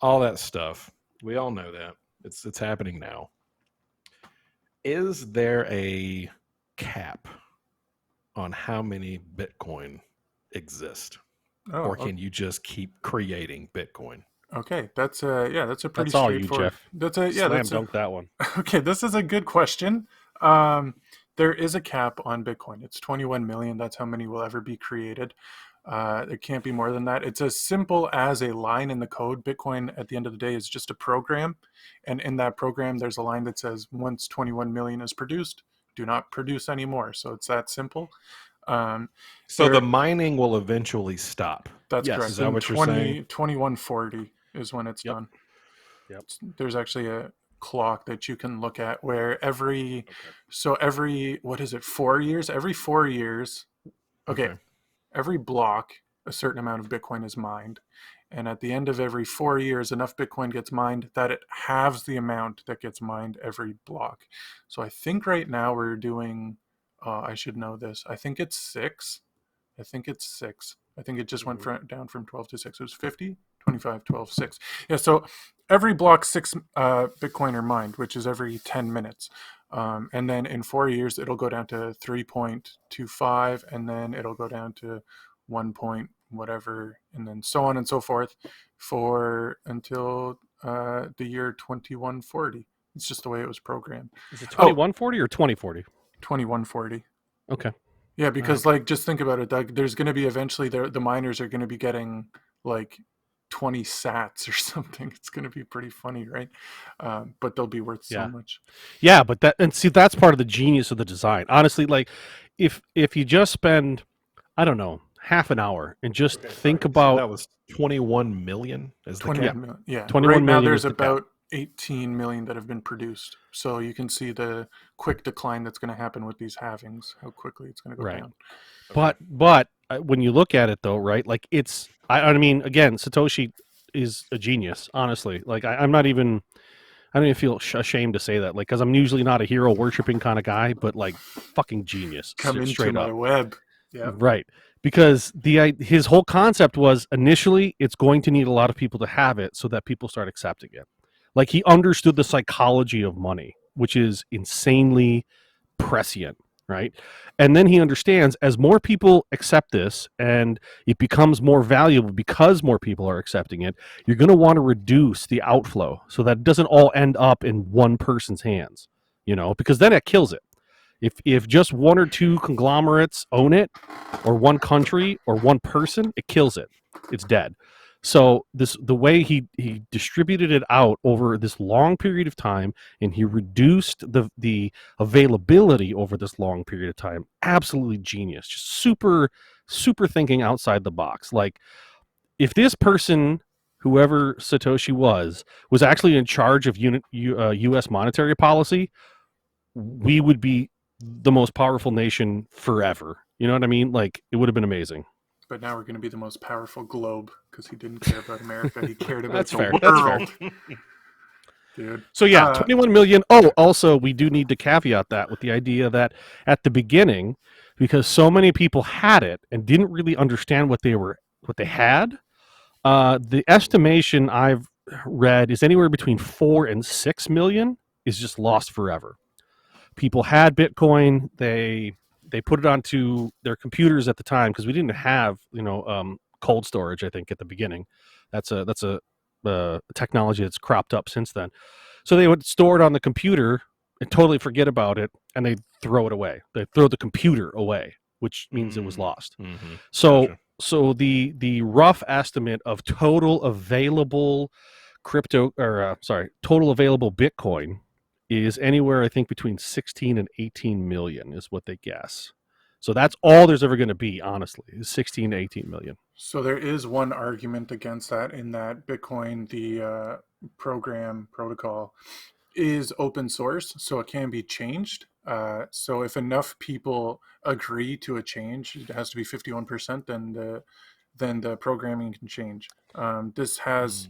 All that stuff. We all know that. It's happening now. Is there a cap on how many Bitcoin exist? Or can you just keep creating Bitcoin? Okay, that's a pretty that's all straightforward. You, Jeff. Slam dunk that one. Okay, this is a good question. There is a cap on Bitcoin. It's 21 million. That's how many will ever be created. It can't be more than that. It's as simple as a line in the code. Bitcoin, at the end of the day, is just a program. And in that program, there's a line that says, once 21 million is produced, do not produce anymore. So it's that simple. So the mining will eventually stop. That's correct. Is that what you're saying? 2140 is when it's done. Yep. There's actually a clock that you can look at where every 4 years? Every 4 years, every block, a certain amount of Bitcoin is mined. And at the end of every 4 years, enough Bitcoin gets mined that it halves the amount that gets mined every block. So I think right now we're doing, I should know this, I think it's 6. I think it just went down from 12 to 6. It was 50, 25, 12, 6. Yeah, so every block 6 Bitcoin are mined, which is every 10 minutes. And then in 4 years, it'll go down to 3.25, and then it'll go down to 1 point whatever, and then so on and so forth until the year 2140. It's just the way it was programmed. Is it 2140 or 2040? 2140. Okay. Yeah, because just think about it, Doug. There's going to be eventually the miners are going to be getting like 20 sats or something. It's going to be pretty funny, right? But they'll be worth so much. Yeah, but that's part of the genius of the design. Honestly, like if you just spend, I don't know, half an hour and just think about, so that was 21 million as the 21 cap. million. Yeah. 21 right now million there's is the about 18 million that have been produced. So you can see the quick decline that's going to happen with these halvings, how quickly it's going to go down. But when you look at it though, right? Like I mean, again, Satoshi is a genius, honestly. Like I don't even feel ashamed to say that, like, because I'm usually not a hero worshiping kind of guy, but like fucking genius. Come into straight my up. web. Yeah. Right. Because his whole concept was initially it's going to need a lot of people to have it so that people start accepting it. Like he understood the psychology of money, which is insanely prescient, right? And then he understands as more people accept this and it becomes more valuable because more people are accepting it, you're going to want to reduce the outflow so that it doesn't all end up in one person's hands, because then it kills it. If just one or two conglomerates own it, or one country or one person, it kills it. It's dead. So the way he distributed it out over this long period of time, and he reduced the availability over this long period of time, absolutely genius. Just super thinking outside the box. Like, if this person, whoever Satoshi was actually in charge of U.S. monetary policy, we would be the most powerful nation forever. You know what I mean? Like, it would have been amazing. But now we're going to be the most powerful globe because he didn't care about America. He cared about That's the fair. That's fair. world, dude. So yeah, 21 million. Oh, also we do need to caveat that with the idea that at the beginning, because so many people had it and didn't really understand what they had, the estimation I've read is anywhere between 4 and 6 million is just lost forever. People had Bitcoin, they put it onto their computers at the time, because we didn't have cold storage. I think at the beginning, that's a technology that's cropped up since then. So they would store it on the computer and totally forget about it, and they throw it away. They throw the computer away, which means it was lost. Mm-hmm. So Gotcha. so the rough estimate of total available total available Bitcoin is anywhere, I think, between 16 and 18 million is what they guess. So that's all there's ever going to be, honestly, is 16 to 18 million. So there is one argument against that, in that Bitcoin, the program protocol, is open source, so it can be changed. So if enough people agree to a change, it has to be 51%, then the programming can change. This has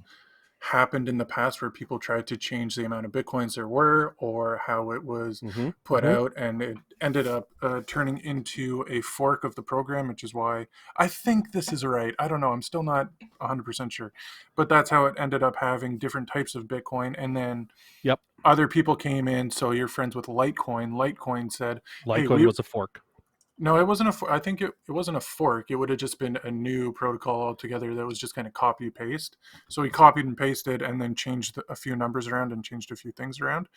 happened in the past where people tried to change the amount of Bitcoins there were, or how it was put out, and it ended up turning into a fork of the program, which is why I think this is right. I don't know. I'm still not 100% sure. But that's how it ended up having different types of Bitcoin. And then other people came in. So you're friends with Litecoin. Litecoin said, Litecoin was a fork. No, it wasn't I think it wasn't a fork. It would have just been a new protocol altogether that was just kind of copy paste. So he copied and pasted and then changed a few numbers around and changed a few things around.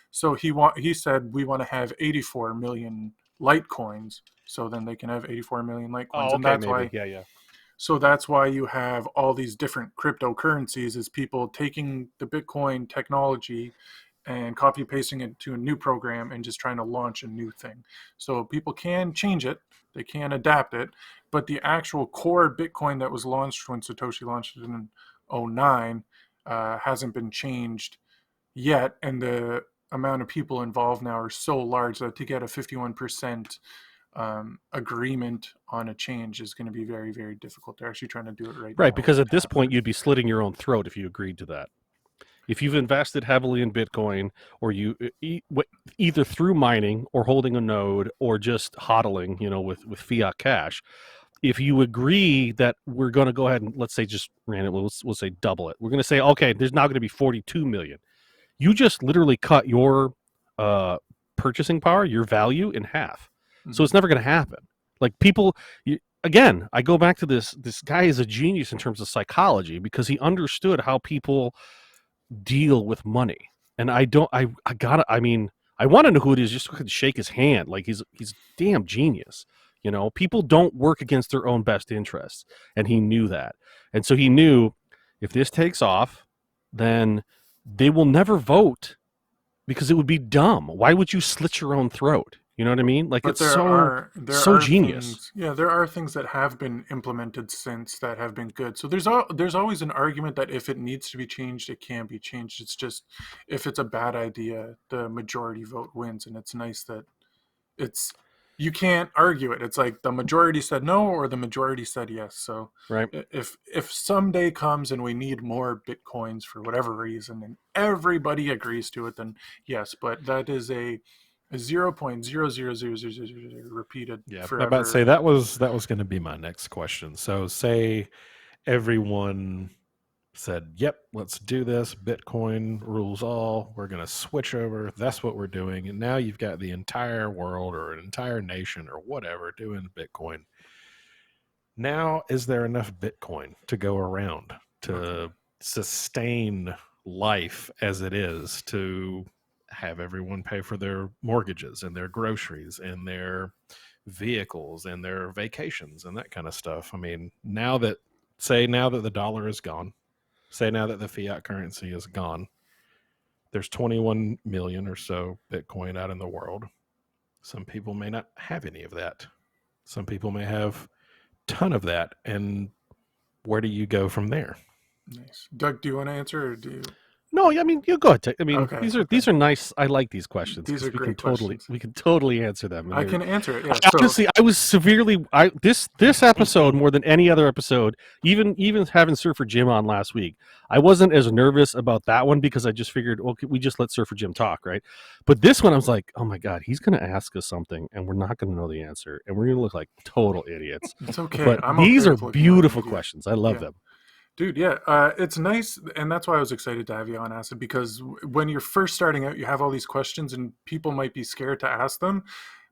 So he said we want to have 84 million Litecoins, so then they can have 84 million Litecoins. Oh, okay, and that's maybe. why Yeah. So that's why you have all these different cryptocurrencies, is people taking the Bitcoin technology and copy pasting it to a new program and just trying to launch a new thing. So people can change it, they can adapt it, but the actual core Bitcoin that was launched when Satoshi launched it in 09 hasn't been changed yet. And the amount of people involved now are so large that to get a 51% agreement on a change is going to be very, very difficult. They're actually trying to do it right now. Right, because at this point you'd be slitting your own throat if you agreed to that. If you've invested heavily in Bitcoin, or you either through mining or holding a node or just hodling, with fiat cash, if you agree that we're going to go ahead and, let's say, just randomly, we'll say double it. We're going to say, okay, there's now going to be 42 million. You just literally cut your purchasing power, your value, in half. So it's never going to happen. Like, people, again, I go back to this guy is a genius in terms of psychology, because he understood how people deal with money. And I want to know who it is, just so I can shake his hand. Like, he's damn genius. People don't work against their own best interests, and he knew that. And so he knew, if this takes off, then they will never vote, because it would be dumb. Why would you slit your own throat? You know what I mean? Like, but it's so genius. There are things that have been implemented since that have been good. So there's always an argument that if it needs to be changed, it can be changed. It's just, if it's a bad idea, the majority vote wins, and it's nice that you can't argue it. It's like the majority said no, or the majority said yes. So right. If someday comes and we need more Bitcoins for whatever reason, and everybody agrees to it, then yes. But that is a 0.00000 repeated forever. I'm about to say that was going to be my next question. So say everyone said, yep, let's do this. Bitcoin rules all. We're going to switch over. That's what we're doing. And now you've got the entire world or an entire nation or whatever doing Bitcoin. Now, is there enough Bitcoin to go around to sustain life as it is, to have everyone pay for their mortgages and their groceries and their vehicles and their vacations and that kind of stuff? I mean, now that say now that the dollar is gone, say now that the fiat currency is gone, there's 21 million or so Bitcoin out in the world. Some people may not have any of that. Some people may have a ton of that. And where do you go from there? Nice. Doug, do you want to answer, or do you? No, I mean, you go ahead. I mean, Okay, these are nice. I like these questions. These 'cause are we great can totally answer them. And I they're- can answer it. Yeah. Honestly, I was severely this episode more than any other episode, even having Surfer Jim on last week. I wasn't as nervous about that one because I just figured, okay, we just let Surfer Jim talk, right? But this one, I was like, oh my god, he's going to ask us something, and we're not going to know the answer, and we're going to look like total idiots. It's okay. But I'm these okay are with looking like an beautiful idiot. questions. I love Yeah. them. Dude, yeah, it's nice, and that's why I was excited to have you on, Acid, because when you're first starting out, you have all these questions, and people might be scared to ask them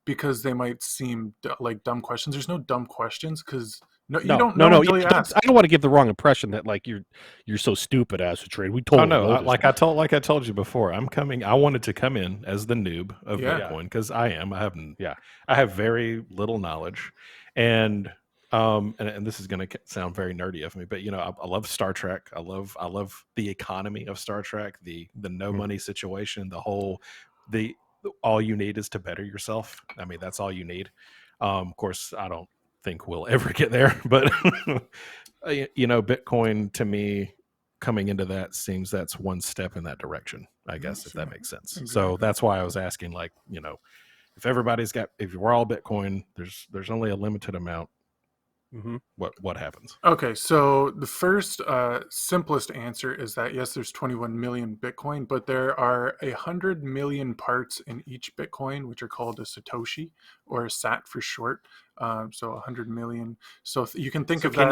because they might seem like dumb questions. There's no dumb questions because you don't know until you ask. I don't want to give the wrong impression that like you're so stupid, Acidtrain. We totally know this. I told you before, I wanted to come in as the noob of Yeah. Bitcoin because I have very little knowledge, and this is going to sound very nerdy of me, but I love Star Trek. I love the economy of Star Trek, the no money situation, the all you need is to better yourself. I mean, that's all you need. Of course, I don't think we'll ever get there, but Bitcoin to me coming into that seems that's one step in that direction, I guess, if that makes sense. Exactly. So that's why I was asking, like, if we're all Bitcoin, there's only a limited amount. Mm-hmm. What happens? Okay, so the first simplest answer is that yes, there's 21 million Bitcoin, but there are 100 million parts in each Bitcoin, which are called a Satoshi, or a Sat for short. So 100 million. So you can think of that.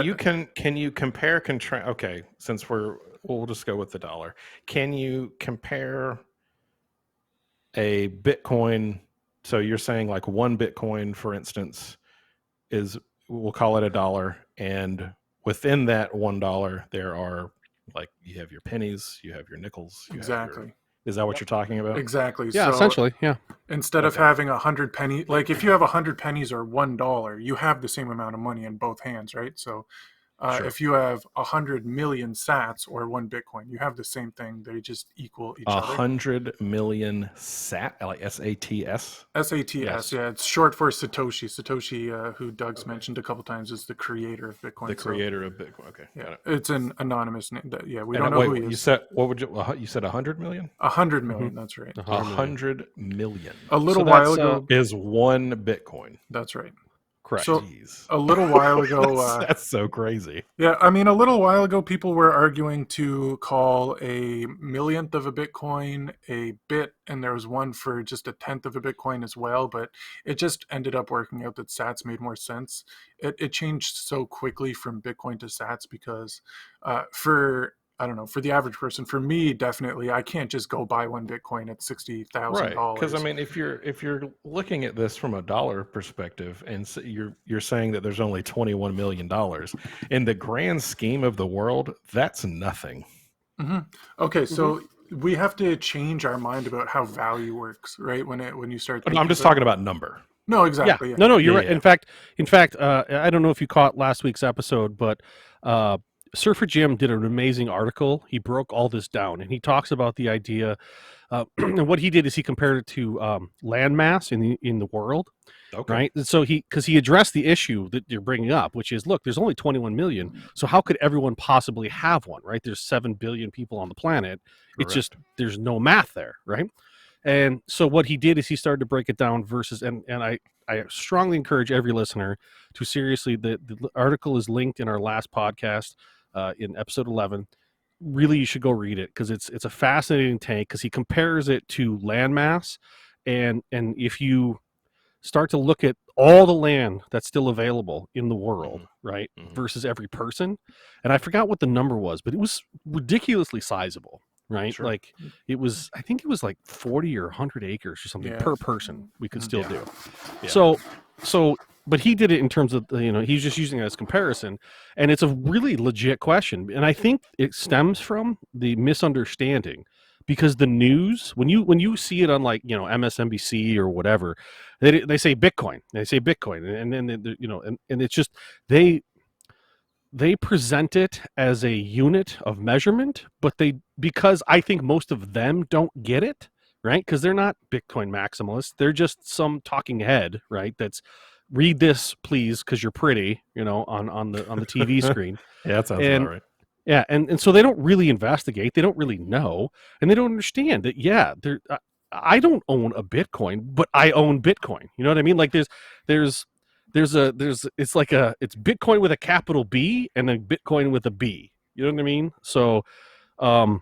Can you compare contrast? Okay, since we'll just go with the dollar. Can you compare a Bitcoin? So you're saying like one Bitcoin, for instance, we'll call it $1, and within that $1 there are, like, you have your pennies, you have your nickels, Exactly. Is that what you're talking about? Exactly. Yeah, So essentially, yeah. instead of having 100 pennies, like if you have 100 pennies or $1, you have the same amount of money in both hands, right? So Sure. if you have 100 million Sats or one Bitcoin, you have the same thing. They just equal each other. 100 million SAT, like SATS. SATS, Yes. yeah, it's short for Satoshi. Satoshi, who Doug's mentioned a couple times, is the creator of Bitcoin. The creator of Bitcoin. Okay. Yeah, Got it. it's an anonymous name. We And don't know who he You is. said, what would you said 100 million? 100 million, that's right. 100 million A little So while that's, ago, is one Bitcoin. that's right. Correct. So Jeez. a little while ago, That's so crazy. yeah, I mean, a little while ago, people were arguing to call a millionth of a Bitcoin a bit, and there was one for just a tenth of a Bitcoin as well, but it just ended up working out that Sats made more sense. It changed so quickly from Bitcoin to Sats because I don't know, for the average person, for me, definitely, I can't just go buy one Bitcoin at $60,000. Right, because I mean, if you're looking at this from a dollar perspective, and so you're saying that there's only $21 million in the grand scheme of the world, that's nothing. Mm-hmm. Okay, so we have to change our mind about how value works, right? When you start, No, I'm just talking about number. No, exactly. Yeah. Yeah. No, you're right. Yeah. In fact, I don't know if you caught last week's episode, but Surfer Jim did an amazing article. He broke all this down, and he talks about the idea. And what he did is he compared it to landmass in the world, Okay. right? And so because he addressed the issue that you're bringing up, which is, look, there's only 21 million. So how could everyone possibly have one, right? There's 7 billion people on the planet. It's just there's no math there, right? And so what he did is he started to break it down versus, and I strongly encourage every listener to seriously, the article is linked in our last podcast in episode 11. Really, you should go read it because it's a fascinating take because he compares it to landmass, and if you start to look at all the land that's still available in the world, right, versus every person, and I forgot what the number was, but it was ridiculously sizable. Right, Sure. like I think it was like 40 or 100 acres or something per person we could still do. Yeah. So, but he did it in terms of he's just using it as comparison, and it's a really legit question, and I think it stems from the misunderstanding because the news when you see it on like MSNBC or whatever, they say Bitcoin, and then and it's just they present it as a unit of measurement, but because I think most of them don't get it, right? Because they're not Bitcoin maximalists. They're just some talking head, right? That's read this, please, because you're pretty, on the TV screen. Yeah, that sounds about And right. yeah, and so they don't really investigate. They don't really know, and they don't understand that. Yeah, I don't own a Bitcoin, but I own Bitcoin. You know what I mean? Like there's it's Bitcoin with a capital B and then Bitcoin with a B. You know what I mean? So um,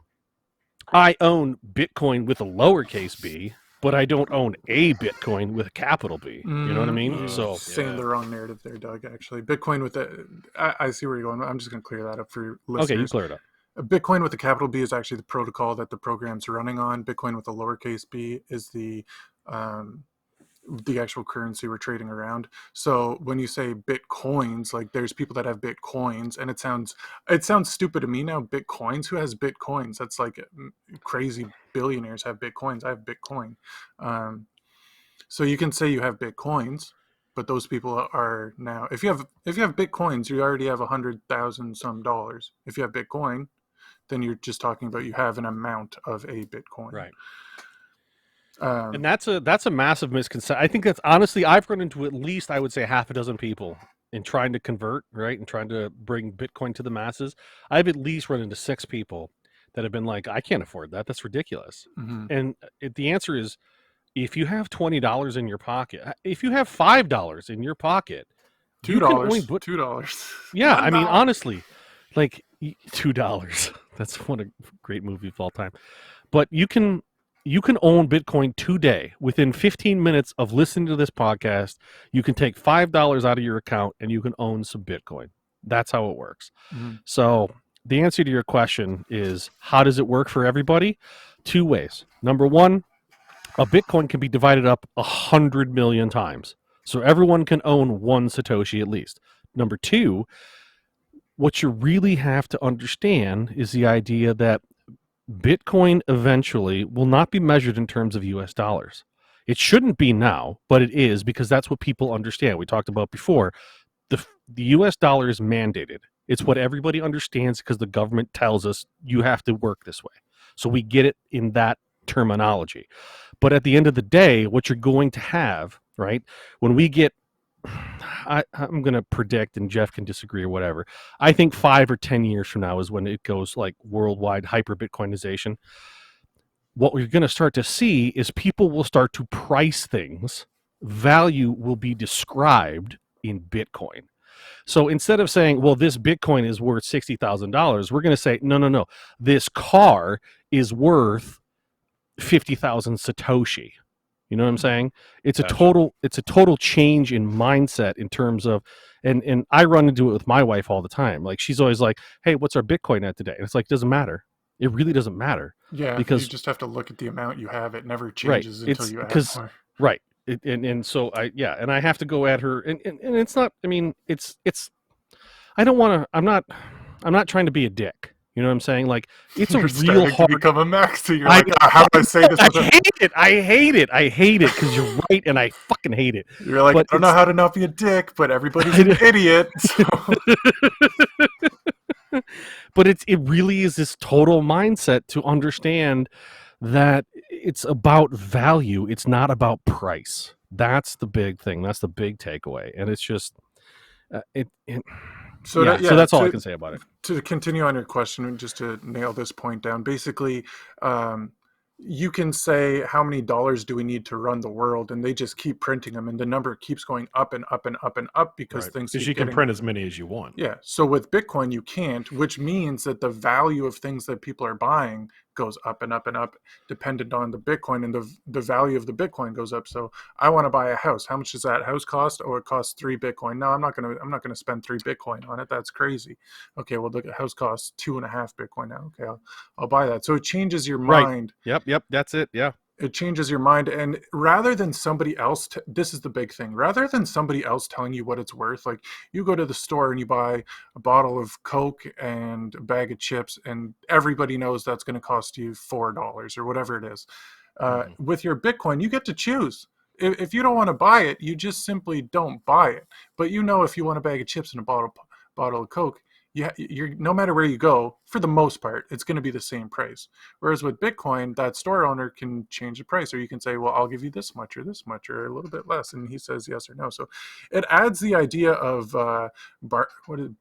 I own Bitcoin with a lowercase b, but I don't own a Bitcoin with a capital B. You know what I mean? You're So saying the wrong narrative there, Doug. Actually, Bitcoin with I see where you're going. I'm just going to clear that up for listeners. okay, you clear it up. Bitcoin with a capital B is actually the protocol that the program's running on. Bitcoin with a lowercase b is the actual currency we're trading around. So when you say Bitcoins, like there's people that have Bitcoins, and it sounds stupid to me now. Bitcoins? Who has Bitcoins? That's like crazy billionaires have Bitcoins. I have Bitcoin. So you can say you have Bitcoins, but those people are now, if you have Bitcoins, you already have 100,000 some dollars. If you have Bitcoin, then you're just talking about you have an amount of a Bitcoin. Right. And that's a massive misconception. I think that's honestly, I've run into at least, I would say, half a dozen people in trying to convert, right, and trying to bring Bitcoin to the masses. I've at least run into 6 people that have been like, I can't afford that. That's ridiculous. Mm-hmm. And the answer is, if you have $20 in your pocket, if you have $5 in your pocket, $2. $2. Yeah, I mean, honestly, like $2. That's one a great movie of all time. But you can own Bitcoin today. Within 15 minutes of listening to this podcast, you can take $5 out of your account and you can own some Bitcoin. That's how it works. Mm-hmm. So the answer to your question is, how does it work for everybody? 2 ways. Number one, a Bitcoin can be divided up 100 million times. So everyone can own one Satoshi at least. Number two, what you really have to understand is the idea that Bitcoin eventually will not be measured in terms of US dollars. It shouldn't be now, but it is, because that's what people understand. We talked about before. The US dollar is mandated. It's what everybody understands because the government tells us you have to work this way. So we get it in that terminology. But at the end of the day, what you're going to have, right, when we get, I'm going to predict, and Jeff can disagree or whatever, I think 5 or 10 years from now is when it goes like worldwide hyper Bitcoinization. What we're going to start to see is people will start to price things. Value will be described in Bitcoin. So instead of saying, well, this Bitcoin is worth $60,000, we're going to say, no, this car is worth 50,000 Satoshi. You know what I'm saying? It's a total change in mindset in terms of, and I run into it with my wife all the time. Like, she's always like, hey, what's our Bitcoin at today? And it's like, it doesn't matter. It really doesn't matter. Yeah, because you just have to look at the amount you have. It never changes until you add more. Right. And so and I have to go at her, and it's not, I mean, it's I don't want to, I'm not trying to be a dick. You know what I'm saying? Like, it's You're a real hard. to become a maxi. You're like, how do I say this? I hate it because you're right, and I fucking hate it. You're like, but I don't know how to not be a dick, but everybody's an idiot. So. But it really is this total mindset to understand that it's about value. It's not about price. That's the big thing. That's the big takeaway. And it's just, so that's all I can say about it. To continue on your question, just to nail this point down, basically, you can say, how many dollars do we need to run the world? And they just keep printing them, and the number keeps going up and up and up and up because things keep you can print as many as you want. Yeah. So with Bitcoin, you can't, which means that the value of things that people are buying goes up and up and up, dependent on the Bitcoin, and the value of the Bitcoin goes up. So I want to buy a house. How much does that house cost? Oh, it costs 3 Bitcoin. No, I'm not gonna spend 3 Bitcoin on it. That's crazy. Okay, well, the house costs 2.5 Bitcoin now. Okay, I'll buy that. So it changes your mind. Yep. That's it. Yeah. It changes your mind. And rather than somebody else, this is the big thing, rather than somebody else telling you what it's worth, like you go to the store and you buy a bottle of Coke and a bag of chips, and everybody knows that's going to cost you $4 or whatever it is. With your Bitcoin, you get to choose. If you don't want to buy it, you just simply don't buy it. But if you want a bag of chips and a bottle of Coke, you're no matter where you go, for the most part, it's going to be the same price. Whereas with Bitcoin, that store owner can change the price, or you can say, well, I'll give you this much or a little bit less, and he says yes or no. So it adds the idea of bartering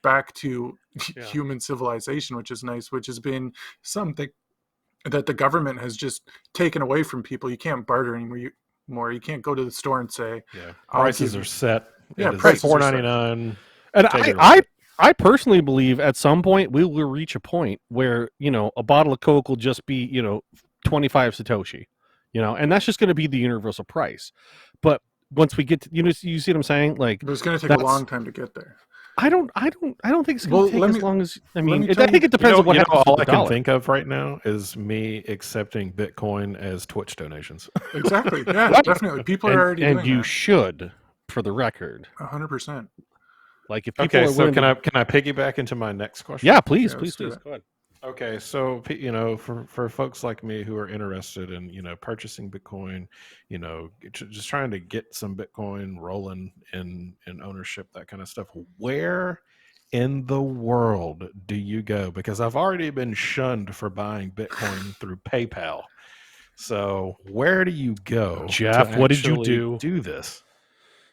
back to Yeah. human civilization, which is nice, which has been something that the government has just taken away from people. You can't barter anymore. You can't go to the store and say, Yeah, I'll prices give are you. set. Yeah, It is prices are set. $4.99. And Take it or I leave it. I personally believe at some point we will reach a point where, a bottle of Coke will just be, 25 Satoshi, and that's just going to be the universal price. But once we get to, you see what I'm saying? Like, But it's going to take a that's, long time to get there. I don't think it's going Well, to take as long as, let me I tell think you. it depends on what happens all to I the can dollar. think of right now is me accepting Bitcoin as Twitch donations. Exactly. Yeah, Right. definitely. People are already And doing you that. should, for the record. 100%. Like, if people Okay, are so willing can to, I piggyback into my next question? yeah, please, Yeah, please, let's do please, it. go ahead. Okay, so for folks like me who are interested in purchasing Bitcoin, just trying to get some Bitcoin rolling in ownership, that kind of stuff. Where in the world do you go? Because I've already been shunned for buying Bitcoin through PayPal. So where do you go Jeff, to what did you actually do? do this?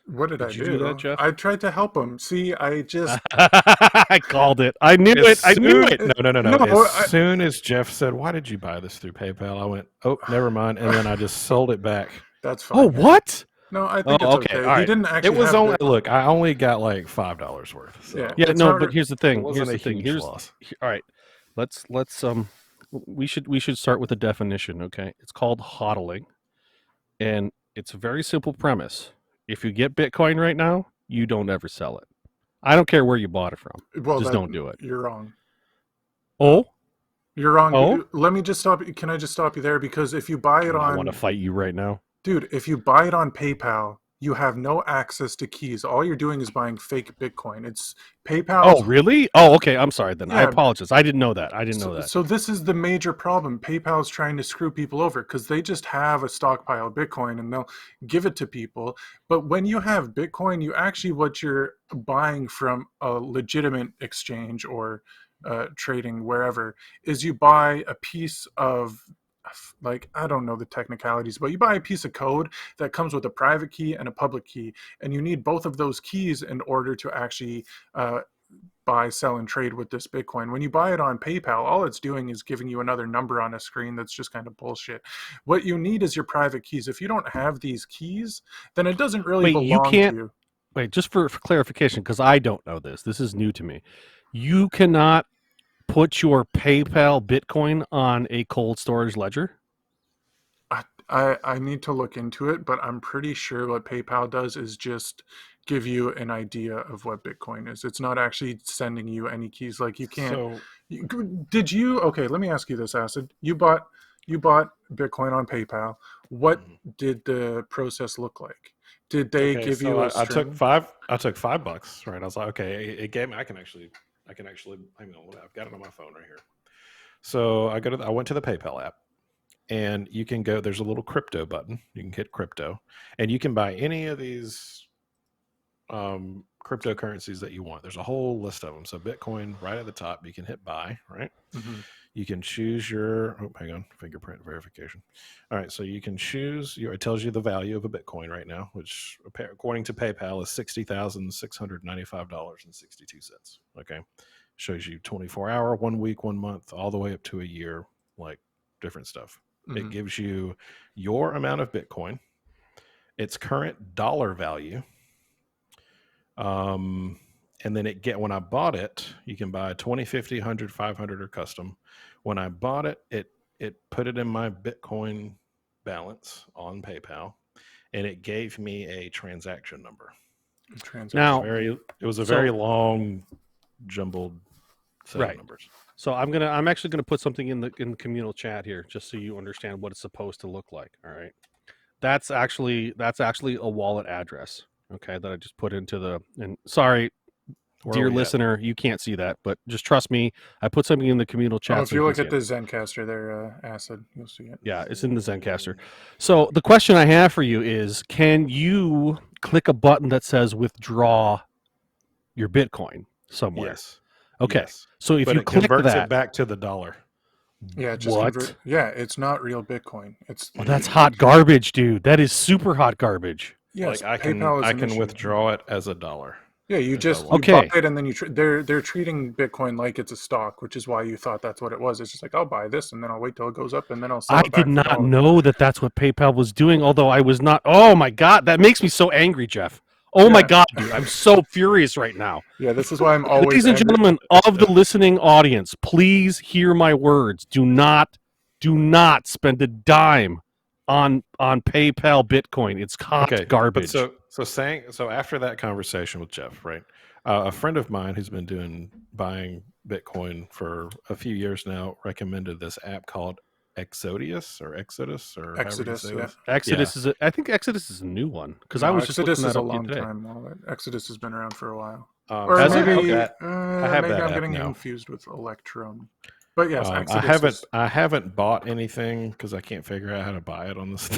What did I Did you do that, do? Jeff? I tried to help him. See, I just I called it. I knew As it. I knew soon it. no. As soon as Jeff said, "Why did you buy this through PayPal?" I went, "Oh, never mind," and then I just sold it back. That's Oh, fine. what? No, I Oh, think it's okay. okay. All He right. didn't It actually was have only Bitcoin. I only got like $5 worth. So Yeah, Yeah, it's no, not. but here's the it thing. wasn't Here's the a thing. huge loss. All right. Let's we should start with a definition, okay? It's called hodling, and it's a very simple premise. If you get Bitcoin right now, you don't ever sell it. I don't care where you bought it from. Well, Just don't do it. you're wrong. Oh, You're wrong. oh, Let me just stop. Can I just stop you there? Because if you buy it I want to on, fight you right now. dude, if you buy it on PayPal, you have no access to keys. All you're doing is buying fake Bitcoin. It's Oh, PayPal's. really? Oh, okay. I'm sorry then. I Yeah. apologize. I didn't know that. I didn't So, know that. so this is the major problem. PayPal's trying to screw people over because they just have a stockpile of Bitcoin and they'll give it to people. But when you have Bitcoin, you actually what you're buying from a legitimate exchange or trading wherever is you buy a piece of, like, I don't know the technicalities, but you buy a piece of code that comes with a private key and a public key, and you need both of those keys in order to actually buy, sell, and trade with this Bitcoin. When you buy it on PayPal, all it's doing is giving you another number on a screen that's just kind of bullshit. What you need is your private keys. If you don't have these keys, then it doesn't really Wait, you belong to can't you. wait, just for clarification, because I don't know this. This is new to me. You cannot put your PayPal Bitcoin on a cold storage ledger? I need to look into it, but I'm pretty sure what PayPal does is just give you an idea of what Bitcoin is. It's not actually sending you any keys. Like you can't. So Did you? Okay, let me ask you this, Acid. You bought Bitcoin on PayPal. What did the process look like? Did they okay, give so you a I took string? $5. Right, I was like, okay, it gave me. I can actually. Hang on, I've got it on my phone right here. So I went to the PayPal app, and you can go. There's a little crypto button. You can hit crypto, and you can buy any of these cryptocurrencies that you want. There's a whole list of them. So Bitcoin right at the top, you can hit buy, right? Mm-hmm. You can choose your, oh, hang on, fingerprint verification. All right. So you can choose it tells you the value of a Bitcoin right now, which according to PayPal is $60,695.62. Okay. Shows you 24-hour, 1 week, 1 month, all the way up to a year, like different stuff. Mm-hmm. It gives you your amount of Bitcoin, its current dollar value, and then when I bought it, you can buy 20, 50, 100, 500 or custom. When I bought it, it put it in my Bitcoin balance on PayPal, and it gave me a transaction number. Now, It was a so- very long, jumbled set Right. of numbers. So I'm actually gonna put something in the communal chat here, just so you understand what it's supposed to look like. All right. That's actually a wallet address. Okay, that I just put into the, and sorry, Where dear are we at? listener, you can't see that, but just trust me. I put something in the communal chat. Oh, if so you can look see at it. the Zencaster there, Acid, you'll see it. Yeah, it's in the Zencaster. So the question I have for you is, can you click a button that says withdraw your Bitcoin somewhere. Yes. Okay. Yes. So if But you it click converts that, it back to the dollar. Yeah, it just what? Yeah, it's not real Bitcoin. It's Well, that's hot garbage, dude. That is super hot garbage. yes, Like PayPal is I an can issue. withdraw it as a dollar. Yeah, you if I just want. you buy Okay. it and then they're treating Bitcoin like it's a stock, which is why you thought that's what it was. It's just like I'll buy this and then I'll wait till it goes up and then I'll sell I it did back for not dollars. know that that's what PayPal was doing, although I was not. Oh my God. That makes me so angry, Jeff. Oh my Yeah. God, dude. I'm so furious right now. Yeah, this is why I'm always Ladies and angry. gentlemen of the listening audience, please hear my words. Do not spend a dime on PayPal Bitcoin. It's hot Okay, garbage. but so after that conversation with Jeff, right? A friend of mine who's been buying Bitcoin for a few years now recommended this app called Exodus or however you Exodus, say yeah. this. Exodus is I think Exodus is a new one because I No, was just looking Exodus is that a up long today. time wallet. Exodus has been around for a while. Yeah. Or Has it? maybe Okay. I have maybe that I'm app getting now. confused with Electrum. But yes, I Exodus is haven't bought anything because I can't figure out how to buy it on this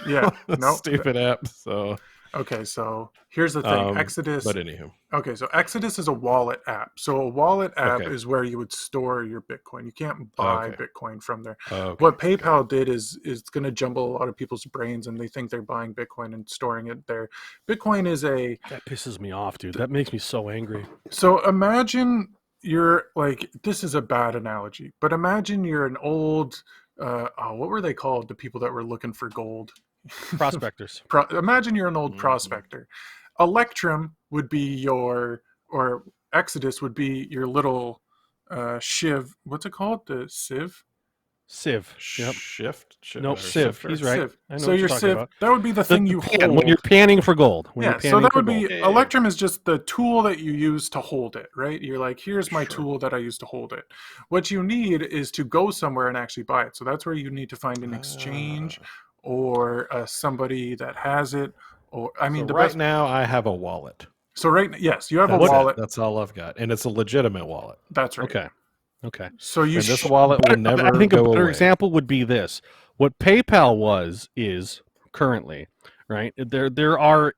yeah, no. stupid app. So, Okay, so here's the thing. Exodus but anywho, Okay, so Exodus is a wallet app. So a wallet app okay, is where you would store your Bitcoin. You can't buy okay, Bitcoin from there. okay, What okay. PayPal did is going to jumble a lot of people's brains, and they think they're buying Bitcoin and storing it there. Bitcoin is a That pisses me off, dude. That makes me so angry. so imagine you're like this is a bad analogy, but imagine you're an old what were they called? The people that were looking for gold. Prospectors. Imagine you're an old Mhm. prospector. Electrum would be your, or Exodus would be your little shiv. What's it called? The sieve? Civ. Yep. Nope. Or Civ. He's sifter. right. Sieve. I know So what you're your talking sieve, about. that would be the thing The you pan when you're hold. panning for gold. When you're Yeah, so panning that for would be gold. Yeah, yeah, yeah. Electrum is just the tool that you use to hold it, right? You're like, here's my Sure. tool that I use to hold it. What you need is to go somewhere and actually buy it. So that's where you need to find an exchange Ah. or somebody that has it. Or I So mean, the right best. now I have a wallet. So yes, you have a That's it. wallet. That's all I've got, and it's a legitimate wallet. That's right. Okay. Okay. So you And this wallet will I never think a go better away. example would be this. What PayPal is currently, right? There are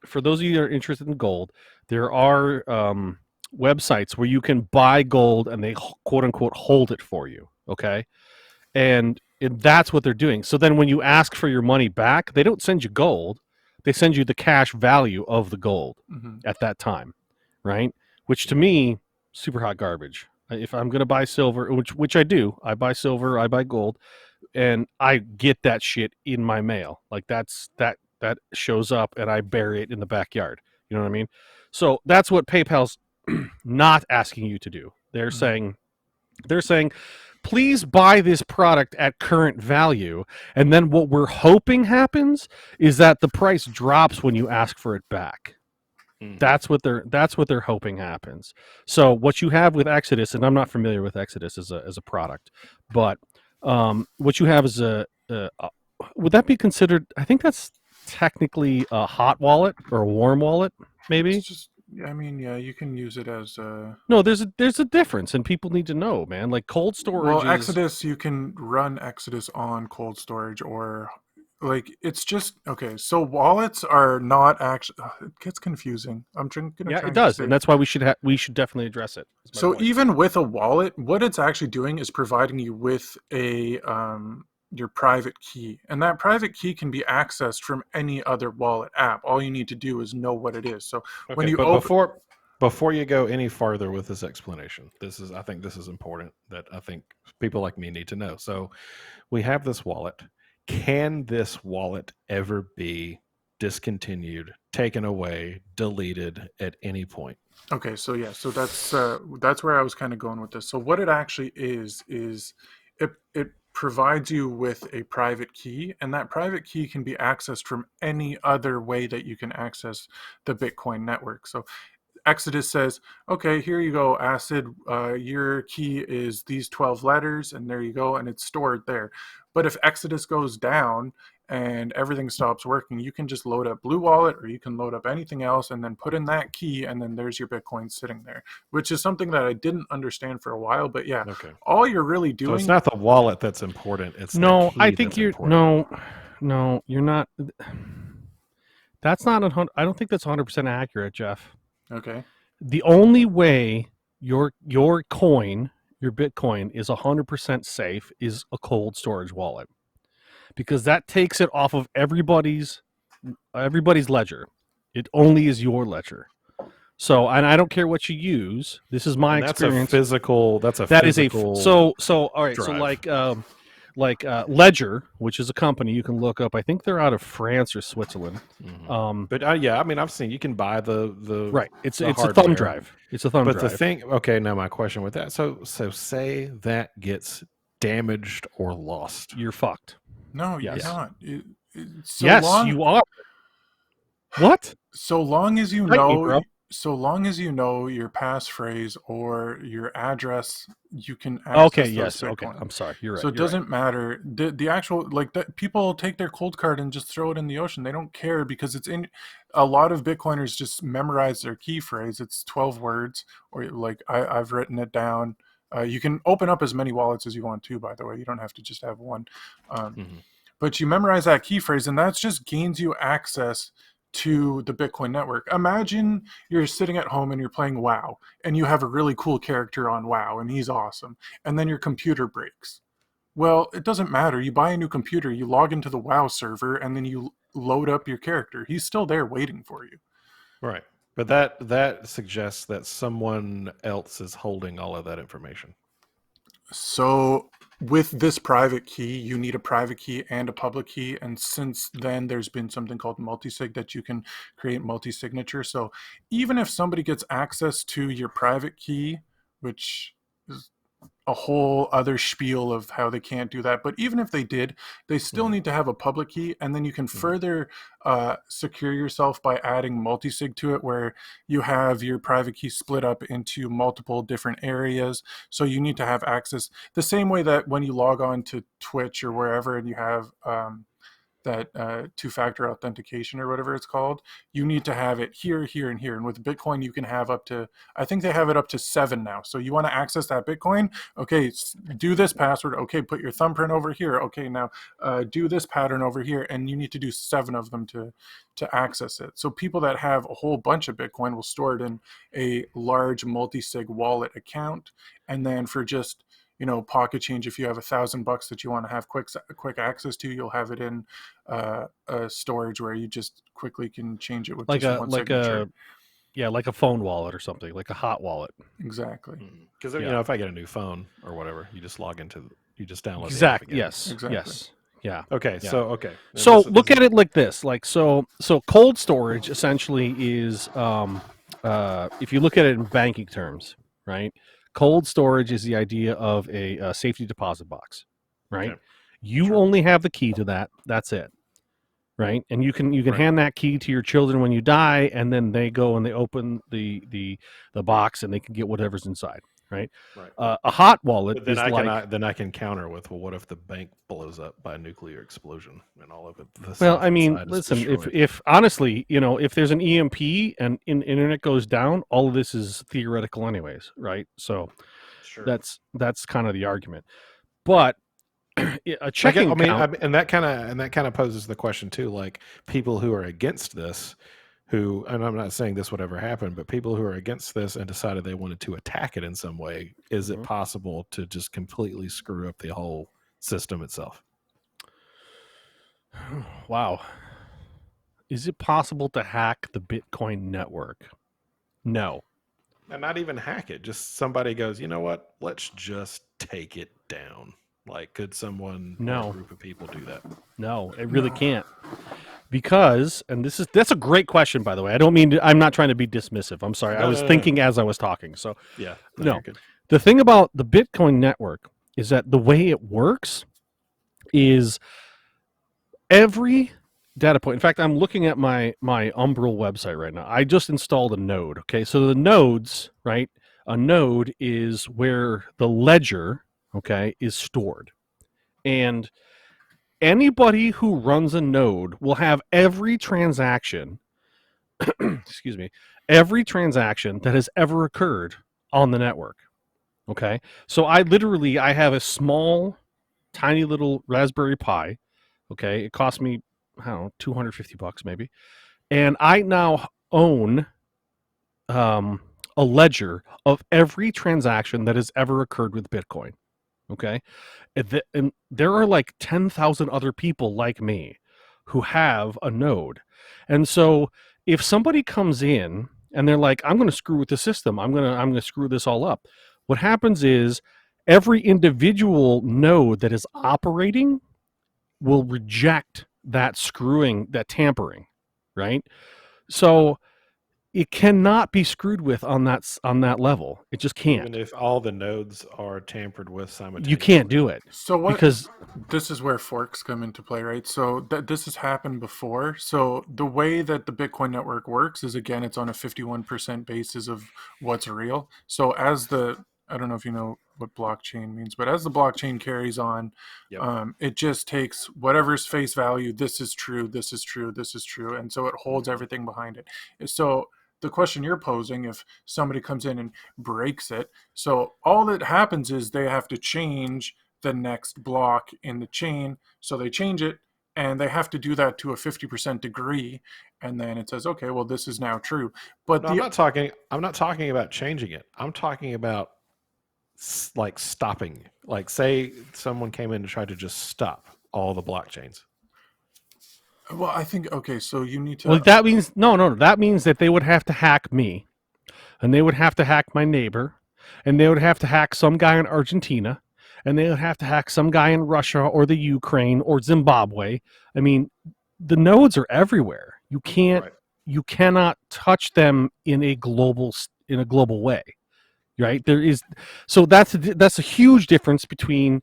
for those of you that are interested in gold, there are websites where you can buy gold and they quote unquote hold it for you. Okay, and that's what they're doing. So then when you ask for your money back, they don't send you gold; they send you the cash value of the gold Mhm. at that time, right? Which to me, super hot garbage. If I'm going to buy silver, which I do, I buy silver, I buy gold, and I get that shit in my mail. Like that shows up, and I bury it in the backyard. You know what I mean? So that's what PayPal's not asking you to do. Mhm. They're saying, please buy this product at current value, and then what we're hoping happens is that the price drops when you ask for it back. Mhm. That's what they're hoping happens. So what you have with Exodus, and I'm not familiar with Exodus as a product, but what you have is would that be considered? I think that's technically a hot wallet or a warm wallet, It's maybe. just, I mean, yeah, you can use it as No, there's a difference, and people need to know, man. Like cold storage well, is Exodus, you can run Exodus on cold storage or like it's just okay. So wallets are not actually. It gets confusing. Gonna yeah, try it and does, say. and that's why we should definitely address it. Is my So point. even with a wallet, what it's actually doing is providing you with a your private key, and that private key can be accessed from any other wallet app. All you need to do is know what it is. So when Okay, you but open, before you go any farther with this explanation, I think this is important that I think people like me need to know. So we have this wallet. Can this wallet ever be discontinued, taken away, deleted at any point? okay, so yeah, so that's where I was kind of going with this. So what it actually is it provides you with a private key, and that private key can be accessed from any other way that you can access the Bitcoin network. So Exodus says, okay, here you go, Acid. Your key is these 12 letters, and there you go, and it's stored there. But if Exodus goes down and everything stops working, you can just load up Blue Wallet or you can load up anything else and then put in that key, and then there's your Bitcoin sitting there, which is something that I didn't understand for a while. But yeah, Okay. all you're really So it's doing. not the wallet that's important, it's the No, I key think that's you're important. no, you're not. That's not I don't think that's 100% accurate, Jeff. Okay. the only way your coin, your Bitcoin, is 100% safe is a cold storage wallet, because that takes it off of everybody's ledger. It only is your ledger. So, and I don't care what you use. This is my And that's a experience. physical. That's a That is a physical. so all right. So drive. like Ledger, which is a company you can look up. I think they're out of France or Switzerland. But yeah, I mean, I've seen you can buy the Right. It's the a thumb hardware. drive. It's a thumb But drive. the thing, okay, now my question with that. So say that gets damaged or lost. You're fucked. No, Yes. you're not. Yes, you are. What? So long as you Fight me, know, bro. so long as you know your passphrase or your address, you can access Okay. those Yes. Bitcoin. Okay. I'm sorry. You're right. So it you're right. doesn't matter. The actual, like, that people take their cold card and just throw it in the ocean. They don't care because it's in. A lot of Bitcoiners just memorize their key phrase. It's 12 words, or like I've written it down. You can open up as many wallets as you want to, by the way. You don't have to just have one. But you memorize that key phrase, and that just gains you access to the Bitcoin network. Imagine you're sitting at home and you're playing WoW, and you have a really cool character on WoW, and he's awesome. And then your computer breaks. Well, it doesn't matter. You buy a new computer, you log into the WoW server, and then you load up your character. He's still there waiting for you. Right. But that suggests that someone else is holding all of that information. So with this private key, you need a private key and a public key. And since then, there's been something called multisig that you can create multi-signature. So even if somebody gets access to your private key, which is a whole other spiel of how they can't do that, but even if they did, they still need to have a public key, and then you can further secure yourself by adding multisig to it, where you have your private key split up into multiple different areas. So you need to have access the same way that when you log on to Twitch or wherever and you have that two-factor authentication or whatever it's called, you need to have it here, here, and here. And with Bitcoin, you can have up to, I think they have it up to 7 now. So you want to access that Bitcoin? Okay, do this password. Okay, put your thumbprint over here. Okay, now do this pattern over here. And you need to do 7 of them to access it. So people that have a whole bunch of Bitcoin will store it in a large multi-sig wallet account. And then for just pocket change, if you have $1,000 that you want to have quick access to, you'll have it in a storage where you just quickly can change it with Like just a one like signature. like a phone wallet or something, like a hot wallet. Exactly. Because if I get a new phone or whatever, you just log into, you just download the app Exactly. again. Yes. Exactly. Yes. Yeah. Okay. Yeah. So okay. So look at it like this. Like so cold storage essentially is if you look at it in banking terms, right? Cold storage is the idea of a safety deposit box, right? Okay. You only have the key to that. That's it, right? And you can Right. hand that key to your children when you die, and then they go and they open the box and they can get whatever's inside, right? Right. A hot wallet But then is I can counter with, well, what if the bank blows up by a nuclear explosion and all of it? Well, I mean, listen, if honestly, if there's an EMP and internet goes down, all of this is theoretical anyways, right? So sure. that's kind of the argument. But a checking account, and that kind of poses the question too, like people who are against this, and I'm not saying this would ever happen, but people who are against this and decided they wanted to attack it in some way, is it possible to just completely screw up the whole system itself? Wow. Is it possible to hack the Bitcoin network? No. And not even hack it. Just somebody goes, you know what? Let's just take it down. Like, could someone or a group of people do that? No, it really can't. Because, and that's a great question, by the way. I'm not trying to be dismissive. I'm sorry. I was thinking as I was talking. So yeah, no. The thing about the Bitcoin network is that the way it works is every data point. In fact, I'm looking at my Umbrel website right now. I just installed a node. Okay, so the nodes, right? A node is where the ledger, okay, is stored, and anybody who runs a node will have every transaction. excuse me, every transaction that has ever occurred on the network. Okay, so I have a small, tiny little Raspberry Pi. Okay, it cost me, I don't know, $250 maybe, and I now own a ledger of every transaction that has ever occurred with Bitcoin. Okay. And there are like 10,000 other people like me who have a node. And so if somebody comes in and they're like, I'm going to screw with the system, I'm going to screw this all up. What happens is every individual node that is operating will reject that screwing, that tampering, right? So it cannot be screwed with on that level. It just can't. Even if all the nodes are tampered with simultaneously. You can't do it So what? because This is where forks come into play, right? So this has happened before. So the way that the Bitcoin network works is, again, it's on a 51% basis of what's real. So I don't know if you know what blockchain means, but as the blockchain carries on, Yep. it just takes whatever's face value. This is true. This is true. This is true, and so it holds everything behind it. So the question you're posing, if somebody comes in and breaks it, so all that happens is they have to change the next block in the chain. So they change it, and they have to do that to a 50% degree, and then it says, okay, well, this is now true. But No, I'm not talking about changing it. I'm talking about like stopping. Like, say someone came in to try to just stop all the blockchains. well, I think, okay, so you need to. well, that means no. That means that they would have to hack me, and they would have to hack my neighbor, and they would have to hack some guy in Argentina, and they would have to hack some guy in Russia or the Ukraine or Zimbabwe. I mean, the nodes are everywhere. You can't, Right. you cannot touch them in a global way, right? There is, so that's a huge difference between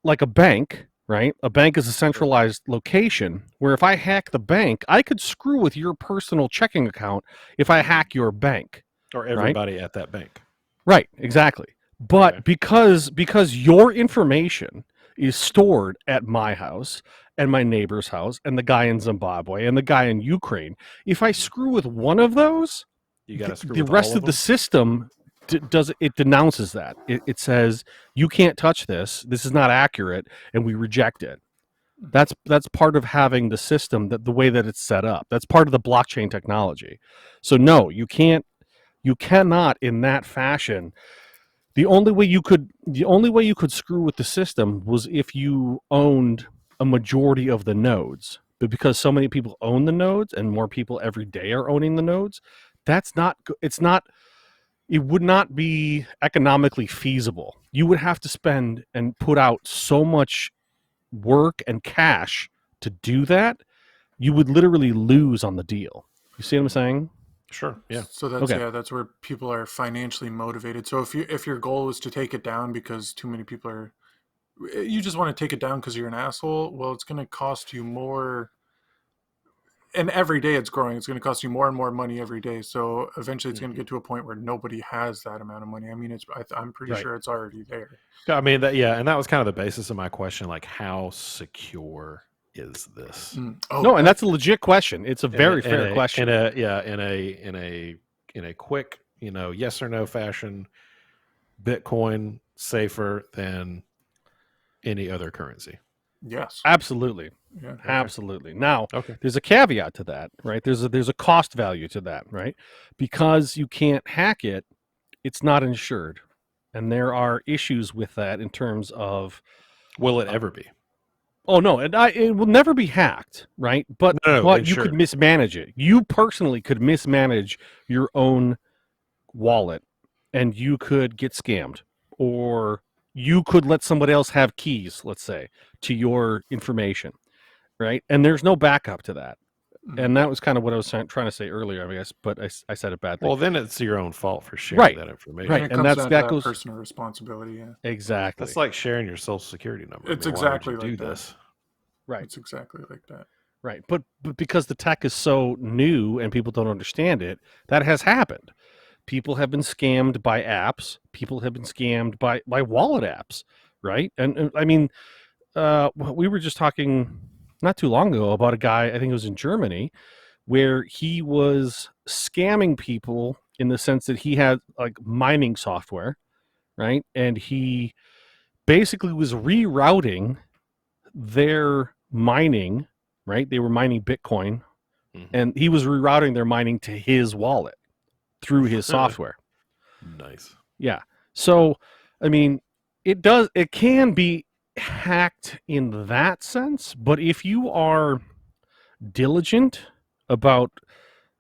like a bank, right? A bank is a centralized location where if I hack the bank, I could screw with your personal checking account if I hack your bank. Or everybody at that bank. Right, exactly. But Okay. because your information is stored at my house and my neighbor's house and the guy in Zimbabwe and the guy in Ukraine, if I screw with one of those, You got to screw the with rest all of the them? system it denounces that. It says you can't touch this. This is not accurate, and we reject it. That's part of having the system, that the way that it's set up. That's part of the blockchain technology. So no, you cannot in that fashion. The only way you could screw with the system was if you owned a majority of the nodes. But because so many people own the nodes and more people every day are owning the nodes, it would not be economically feasible. You would have to spend and put out so much work and cash to do that. You would literally lose on the deal. You see what I'm saying? Sure. Yeah. So Okay. that's where people are financially motivated. So if your goal is to take it down because too many people are, you just want to take it down because you're an asshole. Well, it's going to cost you more, and every day it's growing. It's going to cost you more and more money every day. So eventually, it's going to get to a point where nobody has that amount of money. I mean, I'm pretty Right. sure it's already there. I mean, and that was kind of the basis of my question. Like, how secure is this? Oh, No, and that's a legit question. It's a very fair question. In a quick, yes or no fashion, Bitcoin safer than any other currency. yes. Absolutely. Yeah. Okay. Absolutely. Now, Okay. there's a caveat to that, right? There's a cost value to that, right? Because you can't hack it, it's not insured. And there are issues with that in terms of Will it ever be? oh no, it will never be hacked, right? But No, you could insured. mismanage it. You personally could mismanage your own wallet and you could get scammed, or you could let somebody else have keys, let's say, to your information, right? And there's no backup to that. And that was kind of what I was trying to say earlier, I guess, but I said a bad thing. Well, then it's your own fault for sharing Right. that information. Right. And it And comes down to that that goes personal responsibility. Yeah. exactly. That's like sharing your social security number. It's I mean, why would exactly you like do that. this? Right. It's exactly like that. Right. But because the tech is so new and people don't understand it, that has happened. People have been scammed by apps. People have been scammed by wallet apps, right? And I mean, we were just talking not too long ago about a guy, I think it was in Germany, where he was scamming people in the sense that he had like mining software, right? And he basically was rerouting their mining, right? They were mining Bitcoin, Mhm. and he was rerouting their mining to his wallet through his software. Nice. Yeah. So, I mean, it can be hacked in that sense, but if you are diligent about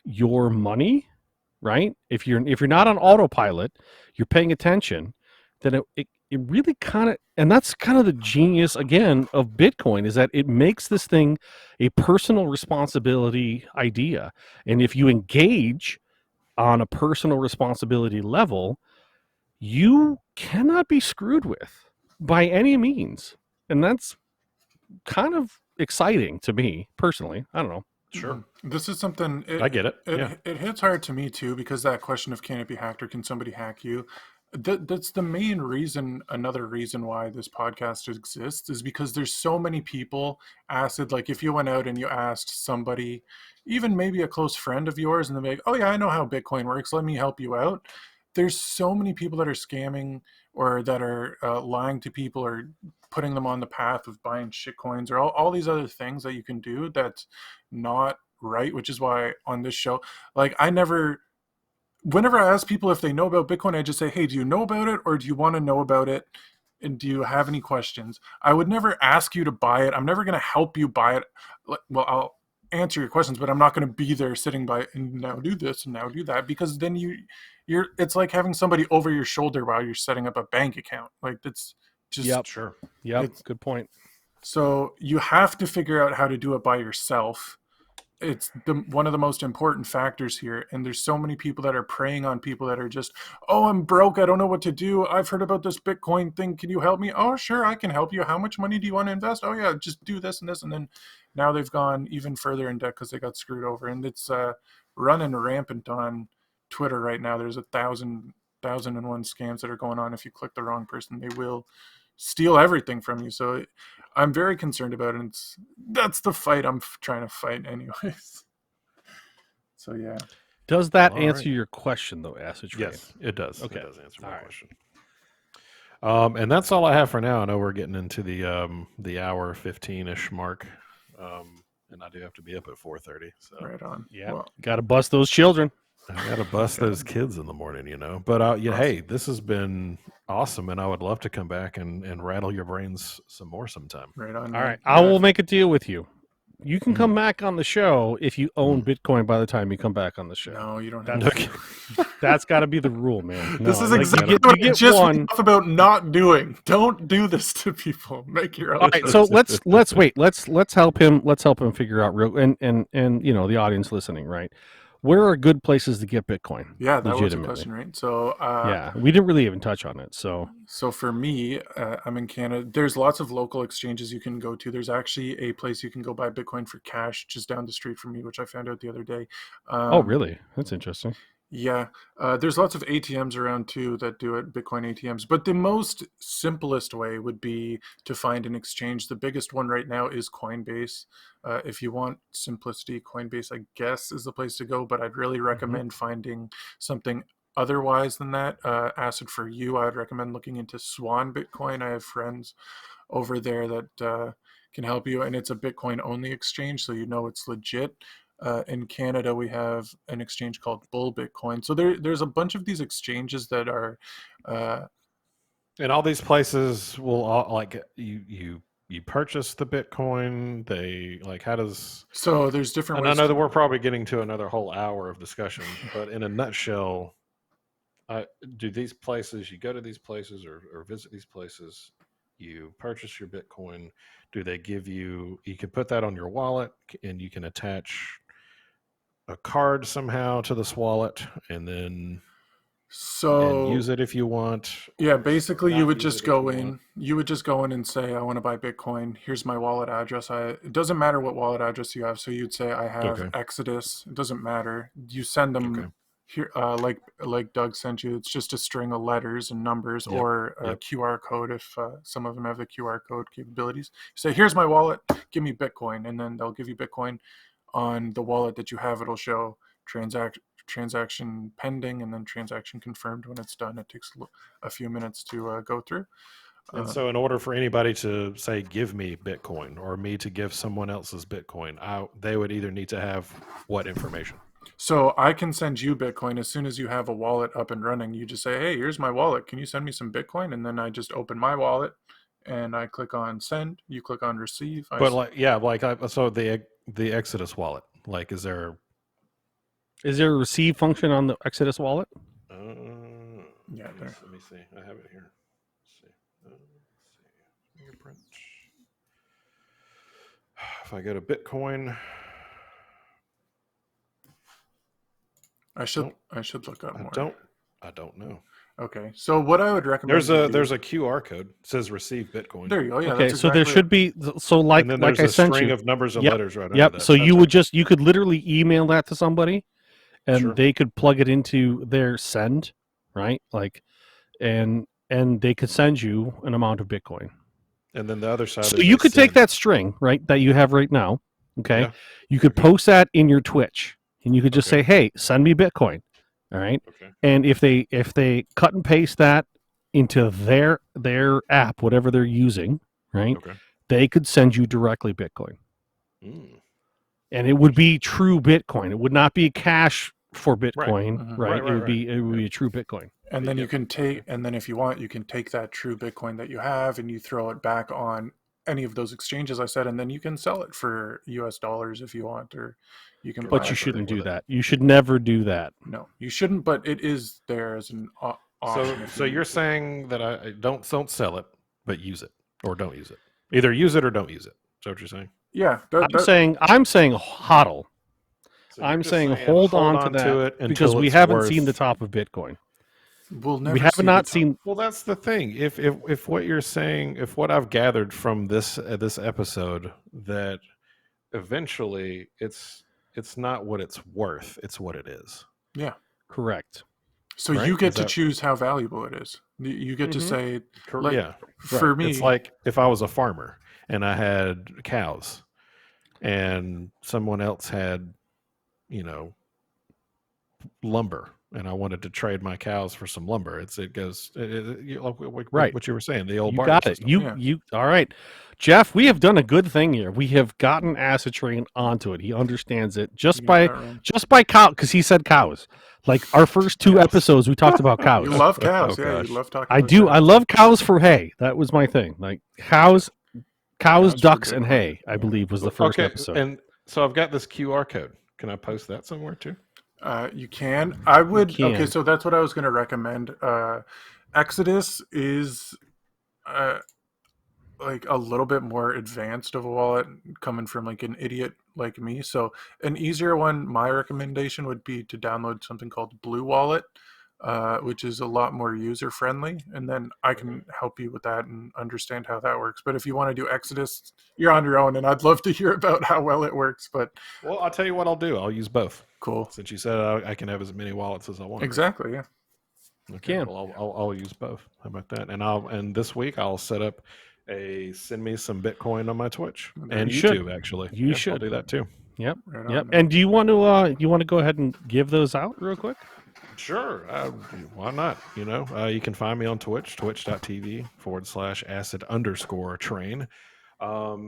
your money, right? If you're not on autopilot, you're paying attention, then it really kind of, and that's kind of the genius again of Bitcoin, is that it makes this thing a personal responsibility idea. And if you engage on a personal responsibility level, you cannot be screwed with by any means. And that's kind of exciting to me personally. I don't know. Sure. This is something I get it. Yeah. it hits hard to me too, because that question of can it be hacked or can somebody hack you? That's the main reason. Another reason why this podcast exists is because there's so many people. Acid, like if you went out and you asked somebody, even maybe a close friend of yours, and they're like, "Oh yeah, I know how Bitcoin works. Let me help you out." There's so many people that are scamming or that are lying to people or putting them on the path of buying shit coins or all these other things that you can do that's not right, which is why on this show, like whenever I ask people if they know about Bitcoin, I just say, hey, do you know about it or do you want to know about it? And do you have any questions? I would never ask you to buy it. I'm never going to help you buy it. Well, I'll answer your questions, but I'm not going to be there sitting by and now do this and now do that, because then it's like having somebody over your shoulder while you're setting up a bank account. Like that's just, Yep. Sure. Yep. it's, Good point. so you have to figure out how to do it by yourself. It's one of the most important factors here, and there's so many people that are preying on people that are just, oh, I'm broke, I don't know what to do, I've heard about this Bitcoin thing, can you help me? Oh sure, I can help you. How much money do you want to invest? Oh yeah, just do this and this. And then now they've gone even further in debt because they got screwed over. And it's running rampant on Twitter right now. There's 1,001 scams that are going on. If you click the wrong person, they will steal everything from you. So I'm very concerned about it. And that's the fight I'm trying to fight anyways. So yeah. Does that All answer right. your question though, Acidtrain? Yes, it does. Okay. It does answer All my right. question. And that's all I have for now. I know we're getting into the hour 15-ish mark. And I do have to be up at 4:30. So Right on. Yeah. Well, Got to bust those children. I gotta bust those kids in the morning, But yeah, Awesome. hey, this has been awesome, and I would love to come back and rattle your brains some more sometime. right on. All Man. right. I Yeah, will make a deal with you. You can Mm. come back on the show if you own Bitcoin by the time you come back on the show. no, you don't have That's, to. that's got to be the rule, man. This No, is like, exactly you what I get just one. went off about not doing. Don't do this to people. Make your own. All right, so let's wait. Let's help him. Let's help him figure out real and the audience listening, right? Where are good places to get Bitcoin? Yeah, that was a legitimately? question, right? So Yeah, we didn't really even touch on it. So So for me, I'm in Canada. There's lots of local exchanges you can go to. There's actually a place you can go buy Bitcoin for cash just down the street from me, which I found out the other day. oh, really? That's interesting. Yeah, there's lots of ATMs around too that do it, Bitcoin ATMs. But the most simplest way would be to find an exchange. The biggest one right now is Coinbase. If you want simplicity, Coinbase, I guess, is the place to go. But I'd really recommend finding something otherwise than that. Acid for you, I'd recommend looking into Swan Bitcoin. I have friends over there that can help you, and it's a Bitcoin only exchange, so you know it's legit. In Canada, we have an exchange called Bull Bitcoin. So there's a bunch of these exchanges that are. And all these places will all like you purchase the Bitcoin. They like how does So there's different and I ways. know that we're probably getting to another whole hour of discussion, but in a nutshell, do these places you go to these places or visit these places, you purchase your Bitcoin. Do they give you can put that on your wallet and you can attach a card somehow to this wallet and then and So use it if you want, yeah, or basically you not would use just it if you go want. in. You would just go in and say, I want to buy Bitcoin. Here's my wallet address. It doesn't matter what wallet address you have. So you'd say, I have Okay. Exodus. It doesn't matter. You send Okay. them here, like Doug sent you. It's just a string of letters and numbers Yep. or a Yep. QR code if some of them have the QR code capabilities. You say, here's my wallet. Give me Bitcoin, and then they'll give you Bitcoin. On the wallet that you have, it'll show transaction pending and then transaction confirmed. When it's done, it takes a few minutes to go through. And so in order for anybody to say, give me Bitcoin or me to give someone else's Bitcoin, they would either need to have what information? So I can send you Bitcoin as soon as you have a wallet up and running. You just say, "Hey, here's my wallet. Can you send me some Bitcoin?" And then I just open my wallet and I click on send. You click on receive. But like, yeah, like so the Exodus wallet, like, is there? Is there a receive function on the Exodus wallet? Yeah, there. Let me see. I have it here. Let's see. Let's see. Fingerprint. If I go to Bitcoin, I should look up more. I don't know. Okay, so what I would recommend There's a QR code. It says receive Bitcoin. There you go. Yeah. Okay, That's so there exactly should be like and then like there's I a sent string you. of numbers and Yep, letters right under Yep. that. So That's you could literally email that to somebody, and Sure. they could plug it into their send, right? Like, and they could send you an amount of Bitcoin. And then the other side. So you could take that string, right, that you have right now. Okay, Yeah. you could post that in your Twitch, and you could just Okay. say, "Hey, send me Bitcoin." All right. Okay. And if they cut and paste that into their app, whatever they're using, right, Okay. they could send you directly Bitcoin. And it would be true Bitcoin. It would not be cash for Bitcoin, Mhm. right? Right, It would right. be a true Bitcoin. And You then you get- can take, and then if you want, you can take that true Bitcoin that you have and you throw it back on any of those exchanges I said, and then you can sell it for US dollars if you want, or you can buy But it you for shouldn't do regular. that. You should never do that. No, you shouldn't, but it is there as an option. So you're saying that I don't sell it, but use it, or don't use it. Either use it or don't use it. Is that what you're saying? Yeah, I'm saying hodl. So you're I'm just saying hold on to that it until because we it's haven't worth... seen the top of Bitcoin. we'll never We have see not the top. seen. Well, that's the thing. If what you're saying, if what I've gathered from this episode, that eventually it's not what it's worth, it's what it is. Yeah. Correct. So Right? you get Is to that- choose how valuable it is. You get to say, like, yeah. for me, It's like if I was a farmer and I had cows, and someone else had, lumber, and I wanted to trade my cows for some lumber. Right. What you were saying, the old You barter got it. system. You all right, Jeff. We have done a good thing here. We have gotten Acidtrain onto it. He understands it just You got by that right. cow, because he said cows. Like our first two episodes, we talked about cows. You love cows, Oh, yeah. You gosh. love talking. I about do. cows. I love cows for hay. That was my thing. Like cows, Cows for ducks, and Bitcoin. hay. I believe was the first Okay, episode. and so I've got this QR code. Can I post that somewhere too? You can. I would. can. Okay, so that's what I was going to recommend. Exodus is like a little bit more advanced of a wallet, coming from like an idiot like me. So an easier one, my recommendation would be to download something called Blue Wallet, which is a lot more user friendly, and then I can help you with that and understand how that works. But if you want to do Exodus, you're on your own, and I'd love to hear about how well it works. But Well, I'll tell you what I'll do. I'll use both. cool. Since you said I can have as many wallets as I want. Exactly. Yeah. Okay. Can. Well, I'll use both. How about that? And this week I'll set up a send me some Bitcoin on my Twitch and You should. YouTube. Actually, You I'll should. do that too. Yep. Right on, Yep. man. And do you want to go ahead and give those out real quick? Sure. Why not? You can find me on Twitch, twitch.tv/acid_train.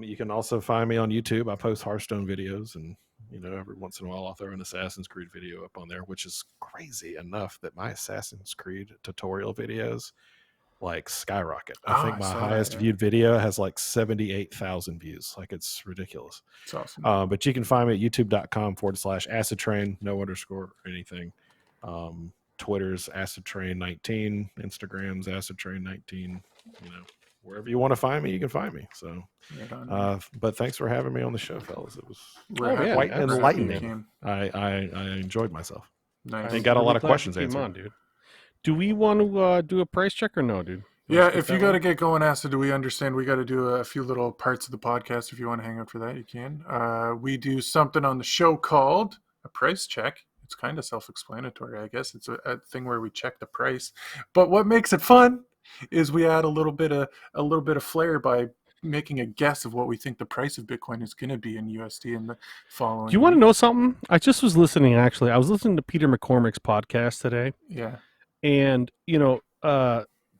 You can also find me on YouTube. I post Hearthstone videos, and every once in a while I'll throw an Assassin's Creed video up on there, which is crazy enough that my Assassin's Creed tutorial videos like skyrocket. I think I my saw that, highest yeah. viewed video has like 78,000 views. Like, it's ridiculous. It's awesome. But you can find me at youtube.com/acidtrain, no underscore or anything. Twitter's Acidtrain19, Instagram's Acidtrain19. Wherever you want to find me, you can find me. So, Right on, man. but thanks for having me on the show, fellas. It was We're happy- quite we're happy you enlightening. came. I enjoyed myself. Nice. And got a lot of glad questions you came answered. on, dude. Do we want to do a price check or no, dude? Yeah, Let's if get you that got to one. get going, Acid, we understand we got to do a few little parts of the podcast. If you want to hang out for that, you can. We do something on the show called a price check. It's kind of self-explanatory, I guess. It's a thing where we check the price. But what makes it fun is we add a little bit of flair by making a guess of what we think the price of Bitcoin is going to be in USD in the following. Do you want to week. know something? I just was listening. Actually, I was listening to Peter McCormick's podcast today, Yeah. and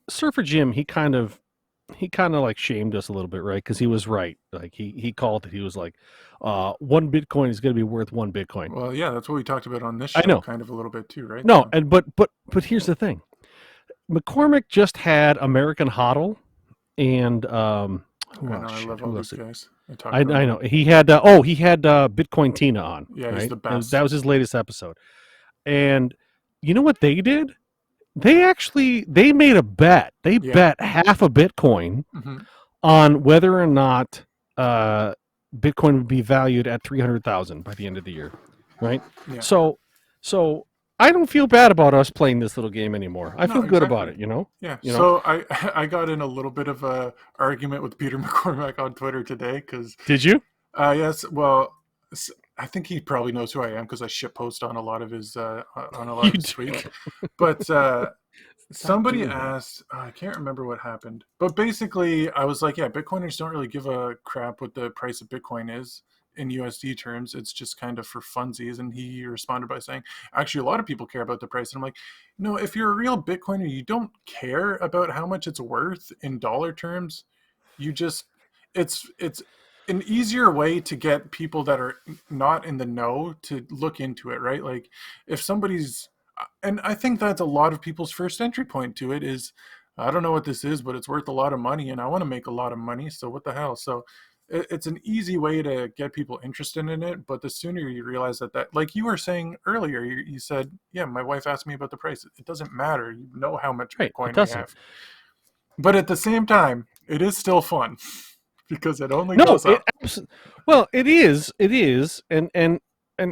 Surfer Jim, he kind of kind of like shamed us a little bit, right? Because he was right. Like he called it. He was like, 1 Bitcoin is going to be worth 1 Bitcoin. Well, yeah, that's what we talked about on this I show, know. kind of a little bit too, right? No, So, and but here's the thing. McCormick just had American HODL and who I know, else? I Shit, love all who these else? guys. I talked I to them. know he had Bitcoin Tina on. Yeah, he's right? the best. That was his latest episode. And you know what they did? They made a bet. They Yeah. bet half a Bitcoin hmm on whether or not Bitcoin would be valued at 300,000 by the end of the year, right? Yeah. So I don't feel bad about us playing this little game anymore. I No, feel good about exactly. it, you know. Yeah. You know? So I got in a little bit of a argument with Peter McCormack on Twitter today because Did you? yes, well, I think he probably knows who I am because I shit post on a lot of his You tweets. do. But somebody doing that. asked, I can't remember what happened, but basically I was like, yeah, Bitcoiners don't really give a crap what the price of Bitcoin is in USD terms. It's just kind of for funsies. And he responded by saying, actually, a lot of people care about the price. And I'm like, no, if you're a real Bitcoiner, you don't care about how much it's worth in dollar terms. You just, it's an easier way to get people that are not in the know to look into it, right? Like if somebody's, and I think that's a lot of people's first entry point to it is, I don't know what this is, but it's worth a lot of money and I want to make a lot of money. So what the hell? So it's an easy way to get people interested in it. But the sooner you realize that like you were saying earlier, you said, yeah, my wife asked me about the price. It doesn't matter. You know how much Right. It Bitcoin I doesn't. have. But at the same time, it is still fun because it only No, goes up. well, it is, and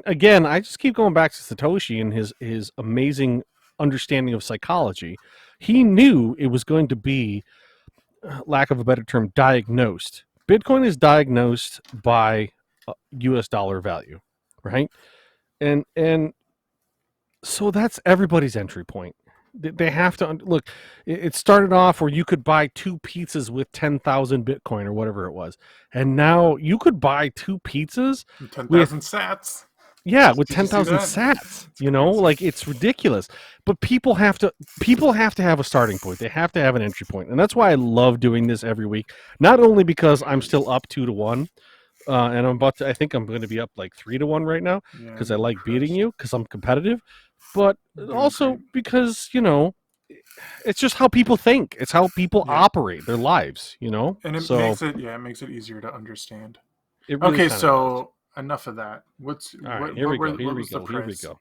again, I just keep going back to Satoshi and his amazing understanding of psychology. He knew it was going to be, lack of a better term, diagnosed. Bitcoin is diagnosed by U.S. dollar value, right? And so that's everybody's entry point. They have to look. It started off where you could buy 2 pizzas with 10,000 Bitcoin or whatever it was, and now you could buy 2 pizzas 10,000 sats. with Did you see 10,000 that? sats. It's You know, crazy. like it's ridiculous. But people have to have a starting point. They have to have an entry point, and that's why I love doing this every week. Not only because I'm still up 2-1. And I think I'm going to be up like 3-1 right now Yeah, because I I'm like beating impressed. you because I'm competitive, but Doing also great. because, it's just how people think. It's how people Yeah. operate their lives, And it So makes it easier to understand. it really Okay, kind of so enough of that. does. All right, here we go. Here what we was the go. Here we price? go.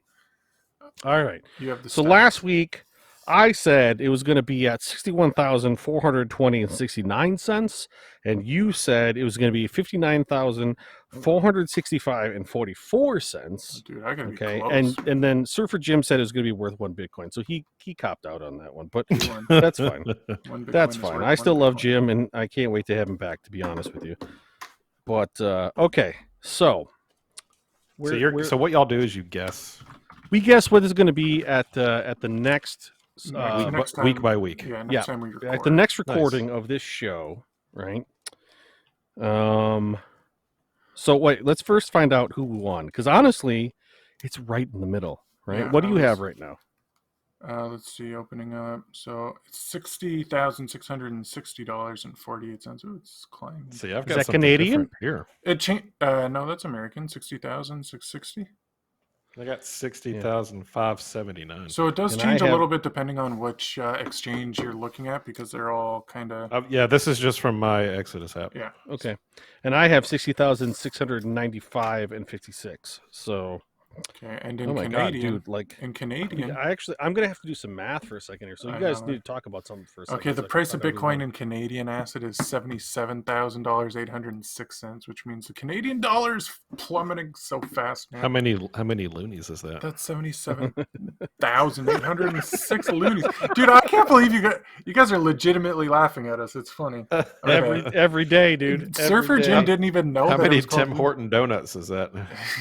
All right. You have the So stats. last week I said it was going to be at 61,420 and 69 cents, and you said it was going to be 59,465 and 44 cents. Dude, I gotta Okay, be close. and then Surfer Jim said it was going to be worth 1 Bitcoin, so he copped out on that one, but He won. that's fine. One Bitcoin That's is fine. worth I still one love Bitcoin. Jim, and I can't wait to have him back. To be honest with you, but okay, so So what y'all do is you guess we guess what is going to be at the next Next time, week by week. Yeah, yeah, next time we record. at the next recording of this show, right? So wait, let's first find out who won, because honestly, it's right in the middle, right? Yeah, What do you have right now? Let's see, opening up. So it's $60,660.48. Oh, it's climbing. See, I've Is got that something Canadian? different here. It changed. No, that's American. 60,660. I got 60,579. So it does And change I a have- little bit depending on which exchange you're looking at because they're all kind of. Yeah, this is just from my Exodus app. Yeah. Okay, and I have 60,695 and 56. So, Okay, and in oh my Canadian, god, dude! Like, in Canadian. I'm gonna have to do some math for a second here. So you I guys know need it. to talk about something for a second. Okay, the 'cause price I of really Bitcoin want- in Canadian acid is $77,806, which means the Canadian dollar is plummeting so fast, man. How many loonies is that? That's 77,806 loonies, dude. I can't believe you guys are legitimately laughing at us. It's funny. every day, dude. Surfer every Jim day. didn't even know How that it many was called Tim Horton donuts is that?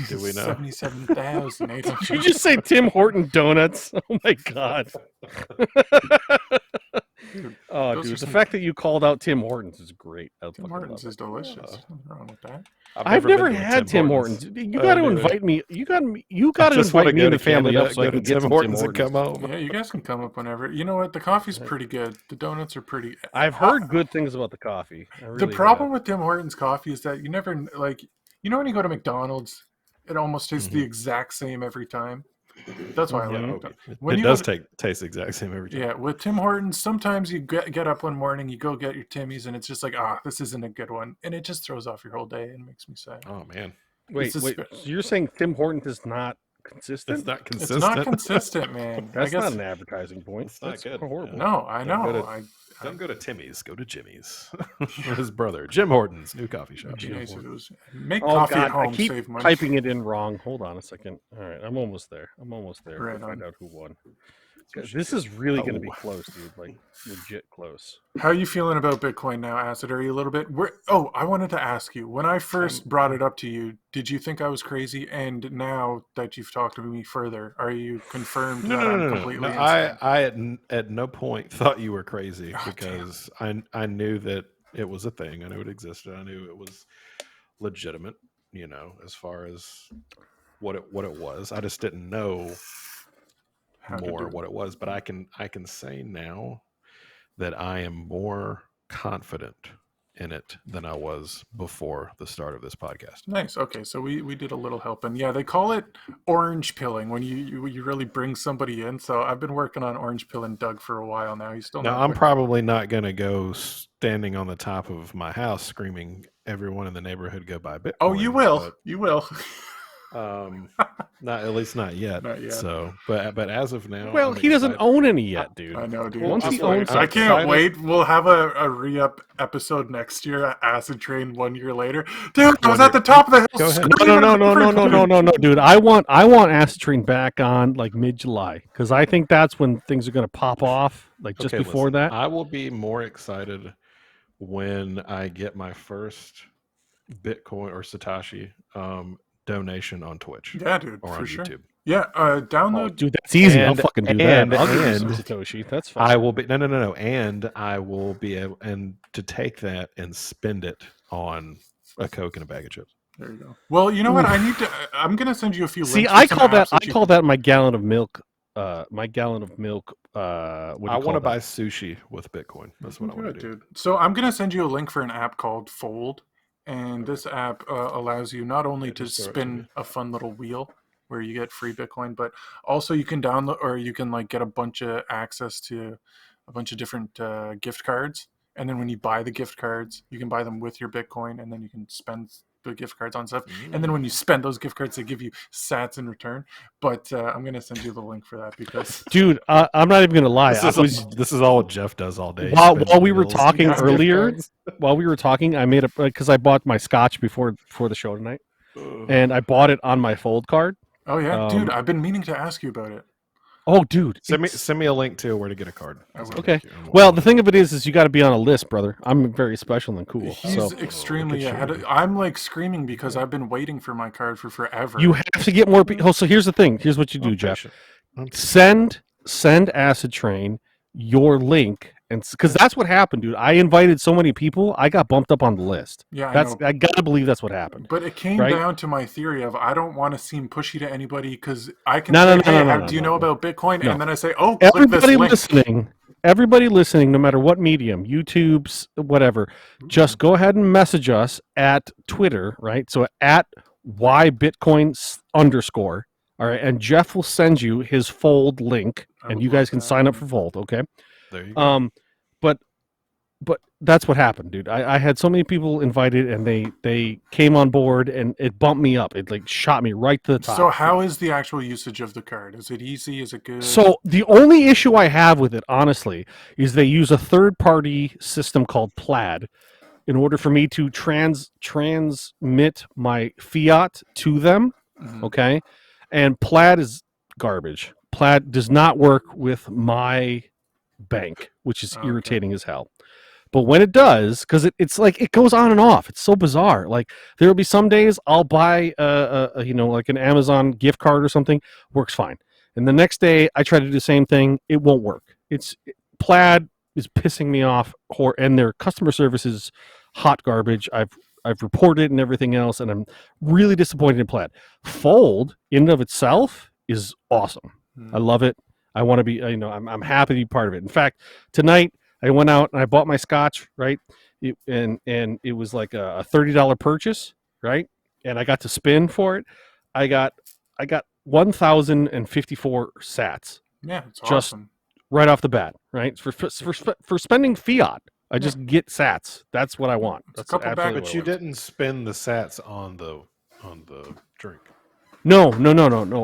Do we know? 77,800. Did you just say Tim Horton donuts? Oh my god. Oh, Those are dude, the some- fact that you called out Tim Hortons is great. I Tim fucking Hortons love is it. delicious. Nothing wrong with that. I've never been to a had Tim Hortons. You got to neither. invite me. You got I to just want invite to me go and to the family Canada, up so I go can to get Tim some Hortons Tim and come Hortons. home. Yeah, you guys can come up whenever. You know what? The coffee's pretty good. The donuts are pretty. I've heard good things about the coffee. I The really problem have. with Tim Hortons coffee is that you never like. You know when you go to McDonald's, it almost tastes the exact same every time. That's why I like Mhm. McDonald's. When It you does go taste the exact same every time. Yeah, with Tim Hortons, sometimes you get up one morning, you go get your Timmy's, and it's just like, this isn't a good one, and it just throws off your whole day and makes me sad. Oh man, Wait. a So you're saying Tim Hortons is not consistent? it's not It's consistent. not consistent, man. That's I guess not an advertising point. It's not That's good. horrible. no, I Don't go know. to- Don't go to Timmy's. Go to Jimmy's. His brother, Jim Hortons, new coffee shop. It'd be nice if it was make Oh coffee God, at home, I keep save money. typing it in wrong. Hold on a second. All right, I'm almost there. Right We'll find on. out who won. This is really going to be Oh. close, dude. Like legit close. How are you feeling about Bitcoin now, Acid? Are you a little bit? I wanted to ask you. When I first brought it up to you, did you think I was crazy? And now that you've talked to me further, are you confirmed that I'm completely insane? I at no point thought you were crazy Oh, because I knew that it was a thing. I knew it existed. I knew it was legitimate. You know, as far as what it was, I just didn't know How to do more it. what it was. But I can say now that I am more confident in it than I was before the start of this podcast. Nice. Okay, so we did a little help, and yeah, they call it orange pilling when you really bring somebody in. So I've been working on orange pilling Doug for a while now. He's still Now, not. I'm with- probably not going to go standing on the top of my house screaming, "Everyone in the neighborhood go buy Bitcoin." Oh, you will. You will. Not at least not yet. Not yet. So, but as of now, Well, I'm he doesn't excited. own any yet, dude. I know, dude. Once he I'm owns I something, can't excited. wait. We'll have a re-up episode next year at Acid Train 1 year later. Dude, I was at the top of the hill. Go ahead. screaming No, dude. I want Acidtrain back on like mid-July because I think that's when things are going to pop off. Like just Okay, before listen, that. I will be more excited when I get my first Bitcoin or Satoshi donation on Twitch Yeah, dude, or for on sure. YouTube. Yeah, Oh, download. dude, that's easy. I'll And- fucking do and- that. I'll give you some and Satoshi. That's fine. I will be no, and I will be able to take that and spend it on a Coke and a bag of chips. There you go. Well, you know what? I'm gonna send you a few. See, links I for some call that. apps I you call can- that my gallon of milk. My gallon of milk. What do you I call want to that? buy sushi with Bitcoin. That's what I want Good, to do. dude. So I'm gonna send you a link for an app called Fold, and this app allows you not only to just throw it to spin me. a fun little wheel where you get free Bitcoin, but also you can download or you can like get a bunch of access to a bunch of different gift cards. And then when you buy the gift cards, you can buy them with your Bitcoin, and then you can spend the gift cards on stuff. And then when you spend those gift cards, they give you sats in return. But I'm gonna send you the link for that because Dude, I'm not even gonna lie. This is all Jeff does all day. While spinning we were wheels. talking Gift earlier, cards. while we were talking, I made a because I bought my scotch before the show tonight, Ugh. and I bought it on my Fold card. oh yeah, dude, Um, I've been meaning to ask you about it. Oh, dude. Send me a link to where to get a card. I will. Okay. Thank you. And Well, the thing of it is you got to be on a list, brother. I'm very special and cool. He's So extremely look at ahead. you. I'm like screaming because I've been waiting for my card for forever. you have to get more people. So here's the thing. Here's what you do, I'm Jeff. patient. I'm Send Acid Train your link, and because that's what happened, dude. I invited so many people, I got bumped up on the list. yeah, I That's know. I gotta believe that's what happened. But it came right? down to my theory of I don't want to seem pushy to anybody because I can No, say, no, hey, no, no, do you no, know no. about Bitcoin? No. And then I say, oh, click this Everybody listening, no matter what medium, YouTube's, whatever, just go ahead and message us at Twitter, right? So at @whybitcoin_. All right, and Jeff will send you his Fold link, I and would you guys love can that. sign up for Fold. Okay. There you go. But that's what happened, dude. I had so many people invited, and they came on board, and it bumped me up. It like shot me right to the top. So how is the actual usage of the card? Is it easy? Is it good? So the only issue I have with it, honestly, is they use a third-party system called Plaid in order for me to transmit my fiat to them. Mhm. Okay, and Plaid is garbage. Plaid does not work with my bank, which is Okay. irritating as hell. But when it does, because it's like it goes on and off. It's so bizarre. Like there will be some days I'll buy like an Amazon gift card or something, works fine. And the next day I try to do the same thing, it won't work. Plaid is pissing me off, and their customer service is hot garbage. I've reported and everything else, and I'm really disappointed in Plaid. Fold in and of itself is awesome. I love it. I want to be, I'm happy to be part of it. In fact, tonight I went out and I bought my scotch, right? And it was like a $30 purchase, right? And I got to spin for it. I got 1,054 sats. Yeah, it's just awesome. Right off the bat, right? For spending fiat, I just get sats. That's what I want. It's a That's couple absolutely back- But what I you want. didn't spend the sats on the drink. No,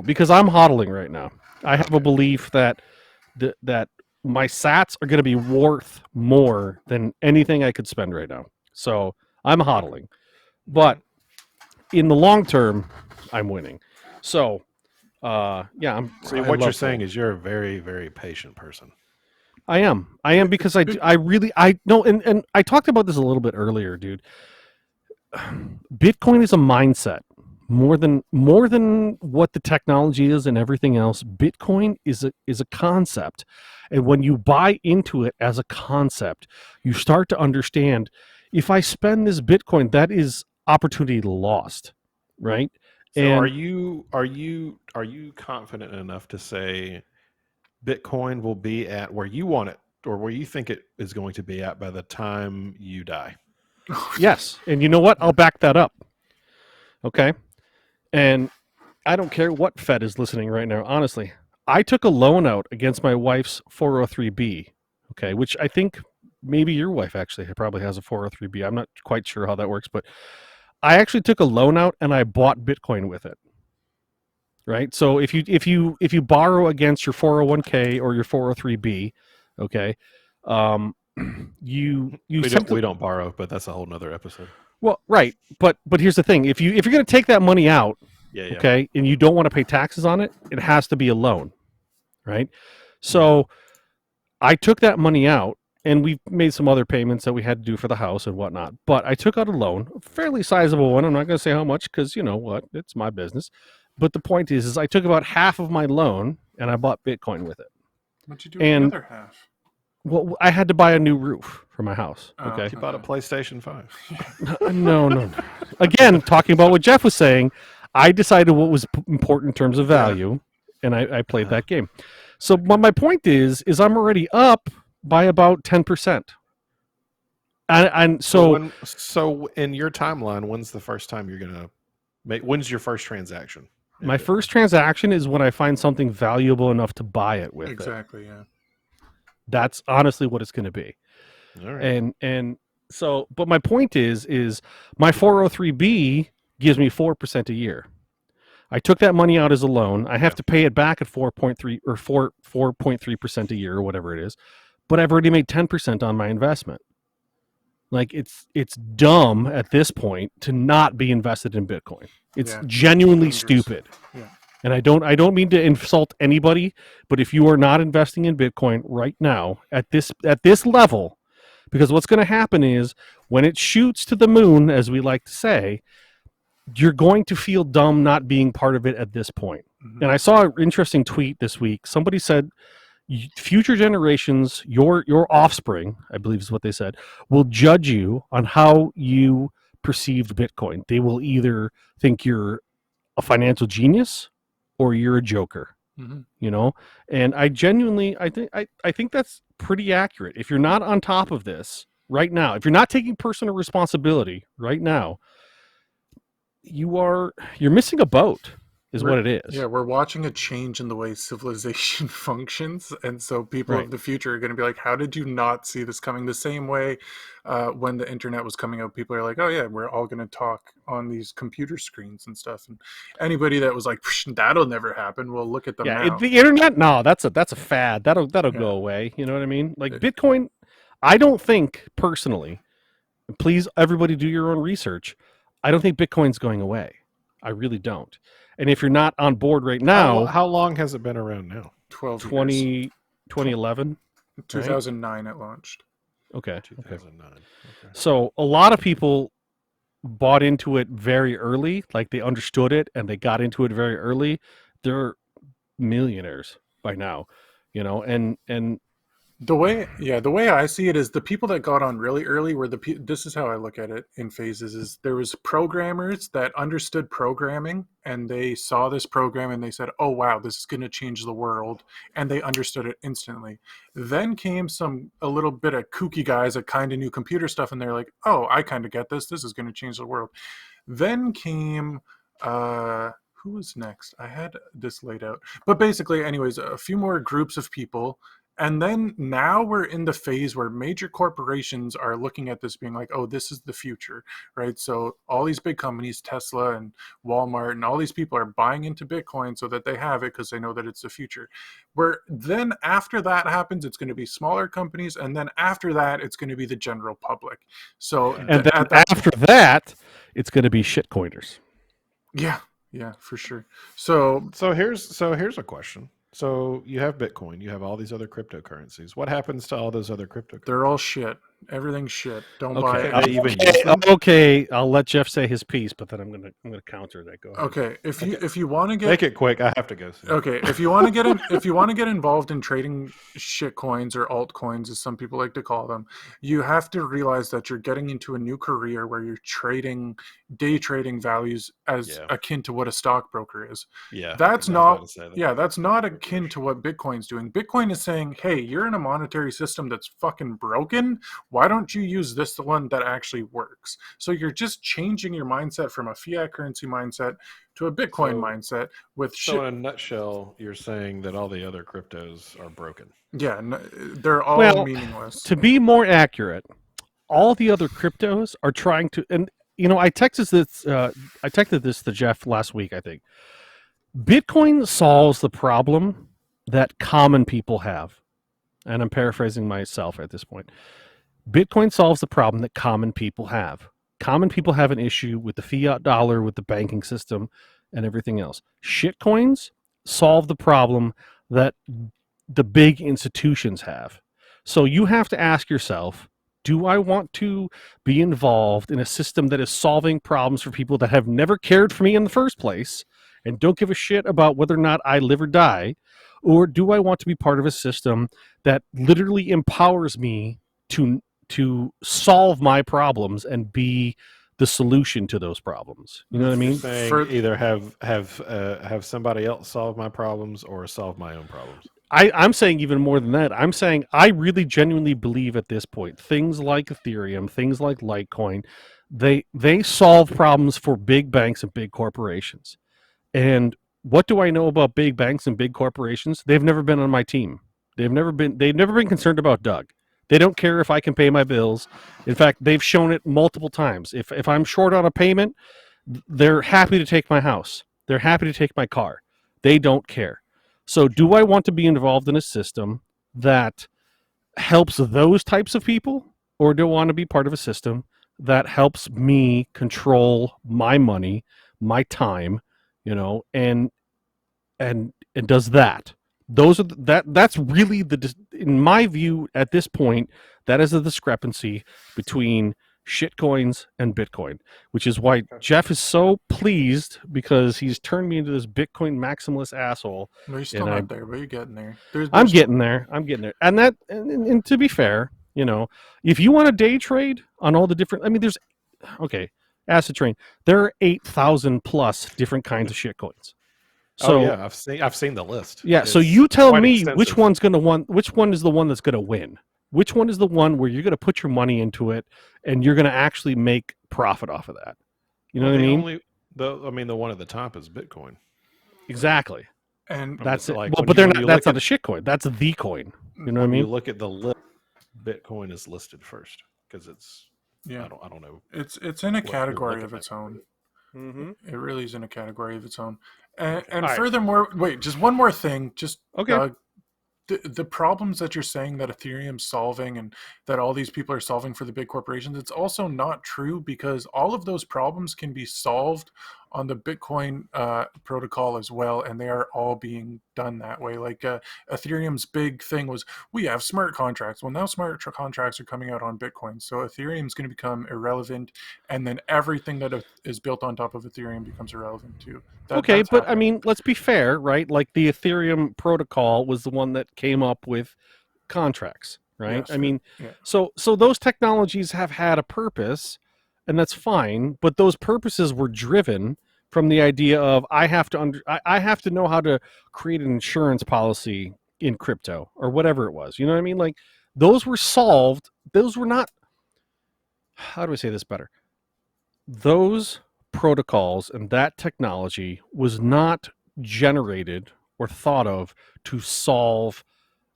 because I'm hodling right now. I have a belief that that my sats are going to be worth more than anything I could spend right now. So I'm hodling, but in the long term, I'm winning. So, yeah, See, what you're saying is you're a very, very patient person. I am because I really know, and I talked about this a little bit earlier, dude. Bitcoin is a mindset more than what the technology is and everything else. Bitcoin is a concept, and when you buy into it as a concept, you start to understand, if I spend this Bitcoin, that is opportunity lost, right? So And are you confident enough to say Bitcoin will be at where you want it or where you think it is going to be at by the time you die? yes, and you know what? I'll back that up. Okay, and I don't care what Fed is listening right now. Honestly, I took a loan out against my wife's 403b. Okay, which I think maybe your wife actually probably has a 403b. I'm not quite sure how that works, but I actually took a loan out and I bought Bitcoin with it. Right. So if you borrow against your 401k or your 403b, okay, we don't borrow, but that's a whole nother episode. Well, right, but here's the thing: if you're going to take that money out, Yeah. okay, and you don't want to pay taxes on it, it has to be a loan, right? So I took that money out, and we made some other payments that we had to do for the house and whatnot. But I took out a loan, a fairly sizable one. I'm not going to say how much because you know what, it's my business. But the point is I took about half of my loan and I bought Bitcoin with it. What'd you do with the other half? Well, I had to buy a new roof for my house. Okay, You bought a PlayStation 5. No. Again, talking about what Jeff was saying, I decided what was important in terms of value, and I played that game. So my point is I'm already up by about 10%. And so so in your timeline, when's the first time you're gonna make? When's your first transaction? my first transaction is when I find something valuable enough to buy it with. Exactly. Yeah. That's honestly what it's going to be. All right. And so, but my point is my 403b gives me 4% a year. I took that money out as a loan. I have to pay it back at 4.3 or 4.3% a year or whatever it is, but I've already made 10% on my investment. Like it's dumb at this point to not be invested in Bitcoin. It's genuinely stupid. Yeah. And I don't mean to insult anybody, but if you are not investing in Bitcoin right now at this level, because what's going to happen is when it shoots to the moon, as we like to say, you're going to feel dumb not being part of it at this point. Mm-hmm. And I saw an interesting tweet this week. Somebody said future generations, your offspring, I believe is what they said, will judge you on how you perceived Bitcoin. They will either think you're a financial genius or you're a joker. Mm-hmm. You know, and I genuinely, I think that's pretty accurate. If you're not on top of this right now, if you're not taking personal responsibility right now, you're missing a boat. What it is. Yeah, we're watching a change in the way civilization functions, and so people of the future are going to be like, "How did you not see this coming?" The same way when the internet was coming out, people are like, "Oh yeah, we're all going to talk on these computer screens and stuff." And anybody that was like, "That'll never happen," well, look at them now. The internet, no, that's a fad. That'll go away. You know what I mean? Like Bitcoin, I don't think personally. Please, everybody, do your own research. I don't think Bitcoin's going away. I really don't. And if you're not on board right now... How long has it been around now? 2011? 2009 it launched. Okay. 2009. Okay. So a lot of people bought into it very early. Like they understood it and they got into it very early. They're millionaires by now, you know, and The way I see it is the people that got on really early were this is how I look at it in phases is there was programmers that understood programming and they saw this program and they said, "Oh wow, this is going to change the world." And they understood it instantly. Then came a little bit of kooky guys that kind of knew computer stuff and they're like, "Oh, I kind of get this. This is going to change the world." Then came who was next? I had this laid out. But basically, anyways, a few more groups of people. And then now we're in the phase where major corporations are looking at this being like, oh, this is the future, right? So all these big companies, Tesla and Walmart and all these people are buying into Bitcoin so that they have it because they know that it's the future. Where then after that happens, it's going to be smaller companies. And then after that, it's going to be the general public. So Yeah. And then at that, after that, it's going to be shitcoiners. yeah, for sure. So So here's a question. So you have Bitcoin, you have all these other cryptocurrencies. What happens to all those other cryptocurrencies? they're all shit. Everything's shit. Don't buy Okay, it. Can they even use them? okay. I'll let Jeff say his piece, but then I'm gonna counter that. Go ahead. Okay, if Okay. you want to get Make it quick. I have to go soon. okay, if you want to get in, if you want to get involved in trading shit coins or altcoins, as some people like to call them, you have to realize that you're getting into a new career where you're day trading values as Yeah. akin to what a stockbroker is. Yeah. That's 'cause I was not about to say that. yeah, that's not akin to what Bitcoin's doing. Bitcoin is saying, hey, you're in a monetary system that's fucking broken. Why don't you use this one that actually works? So you're just changing your mindset from a fiat currency mindset to a Bitcoin mindset with So shit. in a nutshell, you're saying that all the other cryptos are broken. Yeah, they're all Well, meaningless. to be more accurate, all the other cryptos are trying to, and I texted this to Jeff last week. I think Bitcoin solves the problem that common people have, and I'm paraphrasing myself at this point. Bitcoin solves the problem that common people have. Common people have an issue with the fiat dollar, with the banking system, and everything else. Shitcoins solve the problem that the big institutions have. So you have to ask yourself, do I want to be involved in a system that is solving problems for people that have never cared for me in the first place and don't give a shit about whether or not I live or die? Or do I want to be part of a system that literally empowers me to solve my problems and be the solution to those problems? You know what I You're mean? saying either have somebody else solve my problems or solve my own problems. I'm saying even more than that. I'm saying I really genuinely believe at this point things like Ethereum, things like Litecoin, they solve problems for big banks and big corporations. And what do I know about big banks and big corporations? They've never been on my team. They've never been concerned about Doug. They don't care if I can pay my bills. In fact, they've shown it multiple times. If I'm short on a payment, they're happy to take my house. They're happy to take my car. They don't care. So do I want to be involved in a system that helps those types of people, or do I want to be part of a system that helps me control my money, my time, and does that? That's really in my view at this point, that is the discrepancy between shitcoins and Bitcoin, which is why Jeff is so pleased because he's turned me into this Bitcoin maximalist asshole. No, you're still not there, but you're getting there. I'm getting there. And to be fair, if you want to day trade on all the different, there's Acidtrain. There are 8,000 plus different kinds of shitcoins. So yeah, I've seen the list. Yeah, so It's you tell quite me extensive. which one is the one that's going to win. Which one is the one where you're going to put your money into it and you're going to actually make profit off of that? You know what I mean? The one at the top is Bitcoin. Exactly. And That's it. Like Well, when but you- they're when not. you That's look not a shitcoin. That's the coin. You know what I When mean? you look at the list, Bitcoin is listed first because it's yeah, I don't know. it's in a what you're category looking of its at. own. Mm-hmm. It really is in a category of its own. And All right. furthermore, wait, just one more thing. Just Okay. the problems that you're saying that Ethereum's solving and that all these people are solving for the big corporations, it's also not true because all of those problems can be solved on the Bitcoin protocol as well, and they are all being done that way. Like Ethereum's big thing was we have smart contracts. Well, now contracts are coming out on Bitcoin, so Ethereum's going to become irrelevant, and then everything that is built on top of Ethereum becomes irrelevant too. Okay, That's but happening. let's be fair, right? Like the Ethereum protocol was the one that came up with contracts, right? Yes, I mean, yeah. so those technologies have had a purpose, and that's fine. But those purposes were driven from the idea of I have to know how to create an insurance policy in crypto or whatever it was. You know what I mean? Like those were solved. Those were not. How do I say this better? Those protocols and that technology was not generated or thought of to solve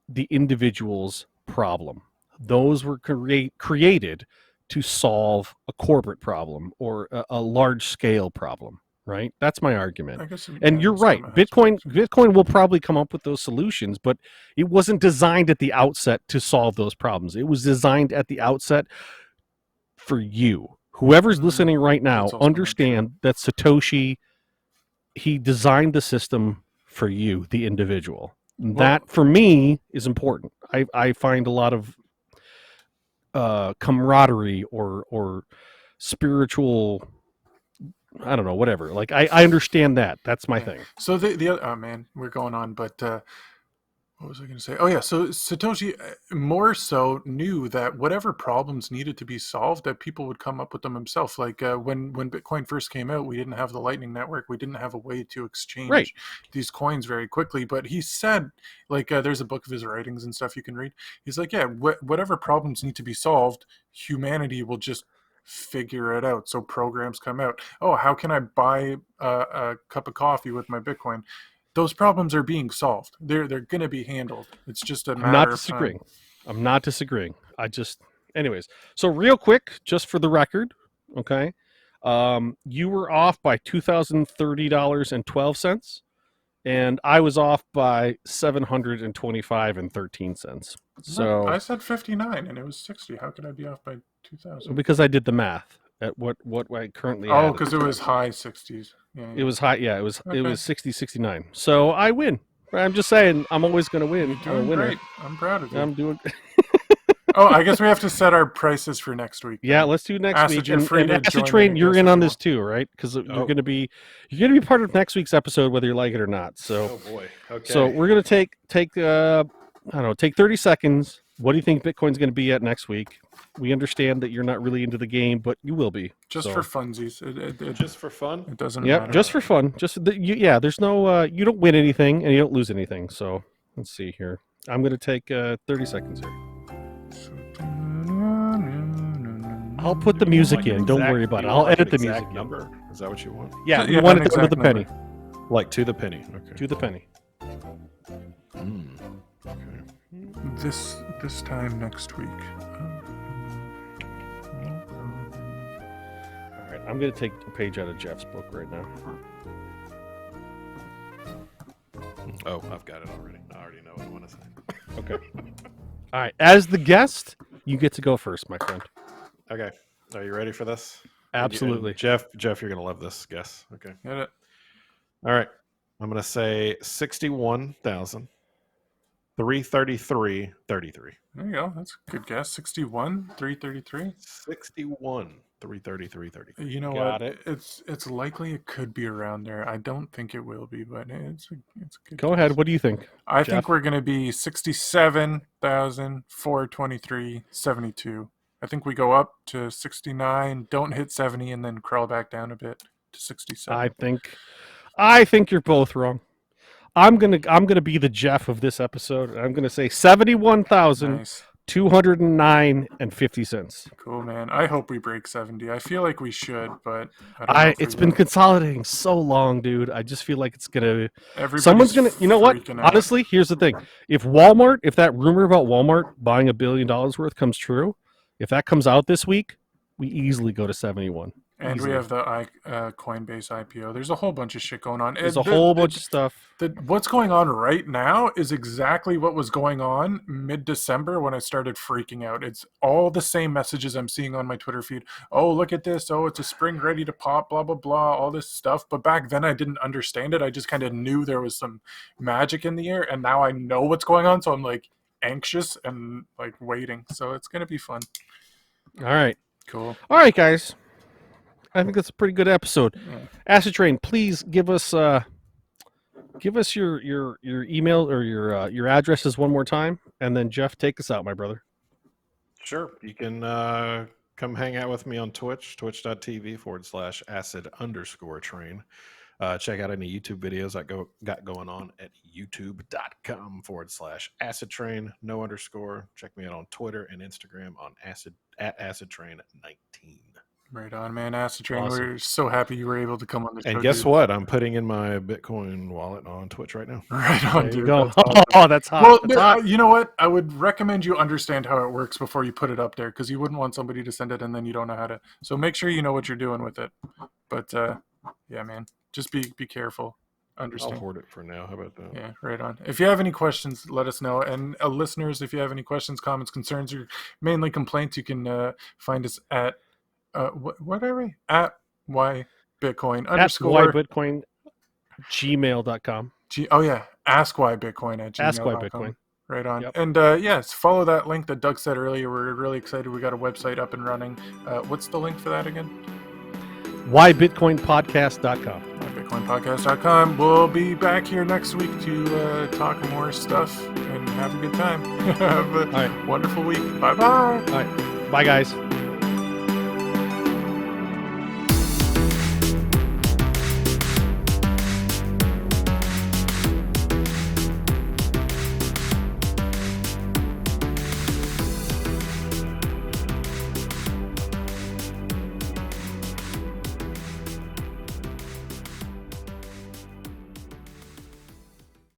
the individual's problem. Those were created to solve a corporate problem or a large scale problem, right? That's my argument. I guess, And you're it's got right. my head spinning. Bitcoin will probably come up with those solutions, but it wasn't designed at the outset to solve those problems. It was designed at the outset for you. Whoever's listening right now, That's also not understand that Satoshi, he designed the system for you, the individual. That for me is important. I find a lot of camaraderie or spiritual, I don't know, whatever. Like I understand that. That's my thing. So the other, oh man, we're going on, but what was I going to say? Oh yeah, so Satoshi more so knew that whatever problems needed to be solved, that people would come up with them himself. Like when Bitcoin first came out, we didn't have the Lightning Network, we didn't have a way to exchange Right. these coins very quickly. But he said, like, there's a book of his writings and stuff you can read. He's like, yeah, whatever problems need to be solved, humanity will just figure it out. So programs come out. Oh, how can I buy a cup of coffee with my Bitcoin? Those problems are being solved. They're going to be handled. It's just a I'm matter not of disagreeing. time. I'm not disagreeing. Anyways. So real quick, just for the record, okay, you were off by $2,030.12, and I was off by $725.13. So I said 59 and it was 60. How could I be off by 2,000? because I did the math at what I currently Oh, had. because it was high 60s. Yeah, It was high. Yeah, it was Okay. 60, 69. So I win. I'm just saying, I'm always going to win. You're I'm a doing winner. great. I'm proud of you. I'm doing. Oh, I guess we have to set our prices for next week. Yeah, then. let's do next Acid, week. you're And, free and to Acid join Train, in, I you're guess, in if on you this want. too, right? Because you're Oh. going to be part of next week's episode, whether you like it or not. So, Oh boy. Okay. so we're going to take I don't know, take 30 seconds. What do you think Bitcoin's going to be at next week? We understand that you're not really into the game, but you will be. Just for funsies. Just for fun. It doesn't Yep, matter. just for fun. There's no you don't win anything and you don't lose anything. So let's see here. I'm going to take 30 seconds here. I'll put the music Like an in. Don't exact- worry about it. you I'll want like edit an the music exact in. number. Is that what you want? Yeah, Yeah, we want an it down to the exact penny. Like to the penny. Okay. To the penny. Okay. This time next week. All right, I'm going to take a page out of Jeff's book right now. Oh, I've got it already. I already know what I want to say. Okay. All right, as the guest, you get to go first, my friend. Okay. Are you ready for this? Absolutely. And Jeff, you're gonna love this guess. Okay. Get it? All right. I'm gonna say 61,333.33. There you go. That's a good guess. 61, 333. 61,333.33. You know Got what? it. It's likely it could be around there. I don't think it will be, but it's a good Go guess. ahead. What do you think? I Jeff? think we're going to be 67,423.72. I think we go up to 69, don't hit 70, and then crawl back down a bit to 67. I think you're both wrong. I'm gonna be the Jeff of this episode. I'm gonna say 71,000. Nice. 209.50 cents. Cool, man. I hope we break 70. I feel like we should, but I don't know if It's we been will. consolidating so long, dude. I just feel like it's gonna. Everybody's Someone's gonna. You know what? freaking out. Honestly, here's the thing: if that rumor about Walmart buying $1 billion worth comes true, if that comes out this week, we easily go to 71. And Easily. we have the Coinbase IPO. There's a whole bunch of shit going on. There's a whole bunch of stuff. What's going on right now is exactly what was going on mid-December when I started freaking out. It's all the same messages I'm seeing on my Twitter feed. Oh, look at this. Oh, it's a spring ready to pop, blah, blah, blah, all this stuff. But back then I didn't understand it. I just kind of knew there was some magic in the air. And now I know what's going on. So I'm like anxious and like waiting. So it's going to be fun. All right. Cool. All right, guys. I think that's a pretty good episode. Yeah. Acidtrain, please give us give us your email or your addresses one more time, and then Jeff, take us out, my brother. Sure. You can come hang out with me on Twitch, twitch.tv/acid_train. Check out any YouTube videos I got going on at youtube.com/acidtrain, no underscore. Check me out on Twitter and Instagram on acidtrain19. Right on, man. Acidtrain, Awesome. we're so happy you were able to come on the show. And guess dude. what? I'm putting in my Bitcoin wallet on Twitch right now. Right on, There you dude. go. That's awesome. Oh, that's hot. Well, That's hot. you know what? I would recommend you understand how it works before you put it up there, because you wouldn't want somebody to send it and then you don't know how to. So make sure you know what you're doing with it. But yeah, man, just be careful. I'll Understand. hoard it for now. How about that? Yeah, right on. If you have any questions, let us know. And listeners, if you have any questions, comments, concerns, or mainly complaints, you can find us at what are we at? Bitcoin That's underscore whybitcoin gmail.com. Oh yeah, ask why Bitcoin at Ask why gmail.com. Bitcoin. Right on. Yep. And yes, follow that link that Doug said earlier. We're really excited. We got a website up and running. What's the link for that again? whybitcoinpodcast.com. Bitcoinpodcast.com. We'll be back here next week to talk more stuff and have a good time. Have a wonderful week. Bye-bye. All right. Bye, guys.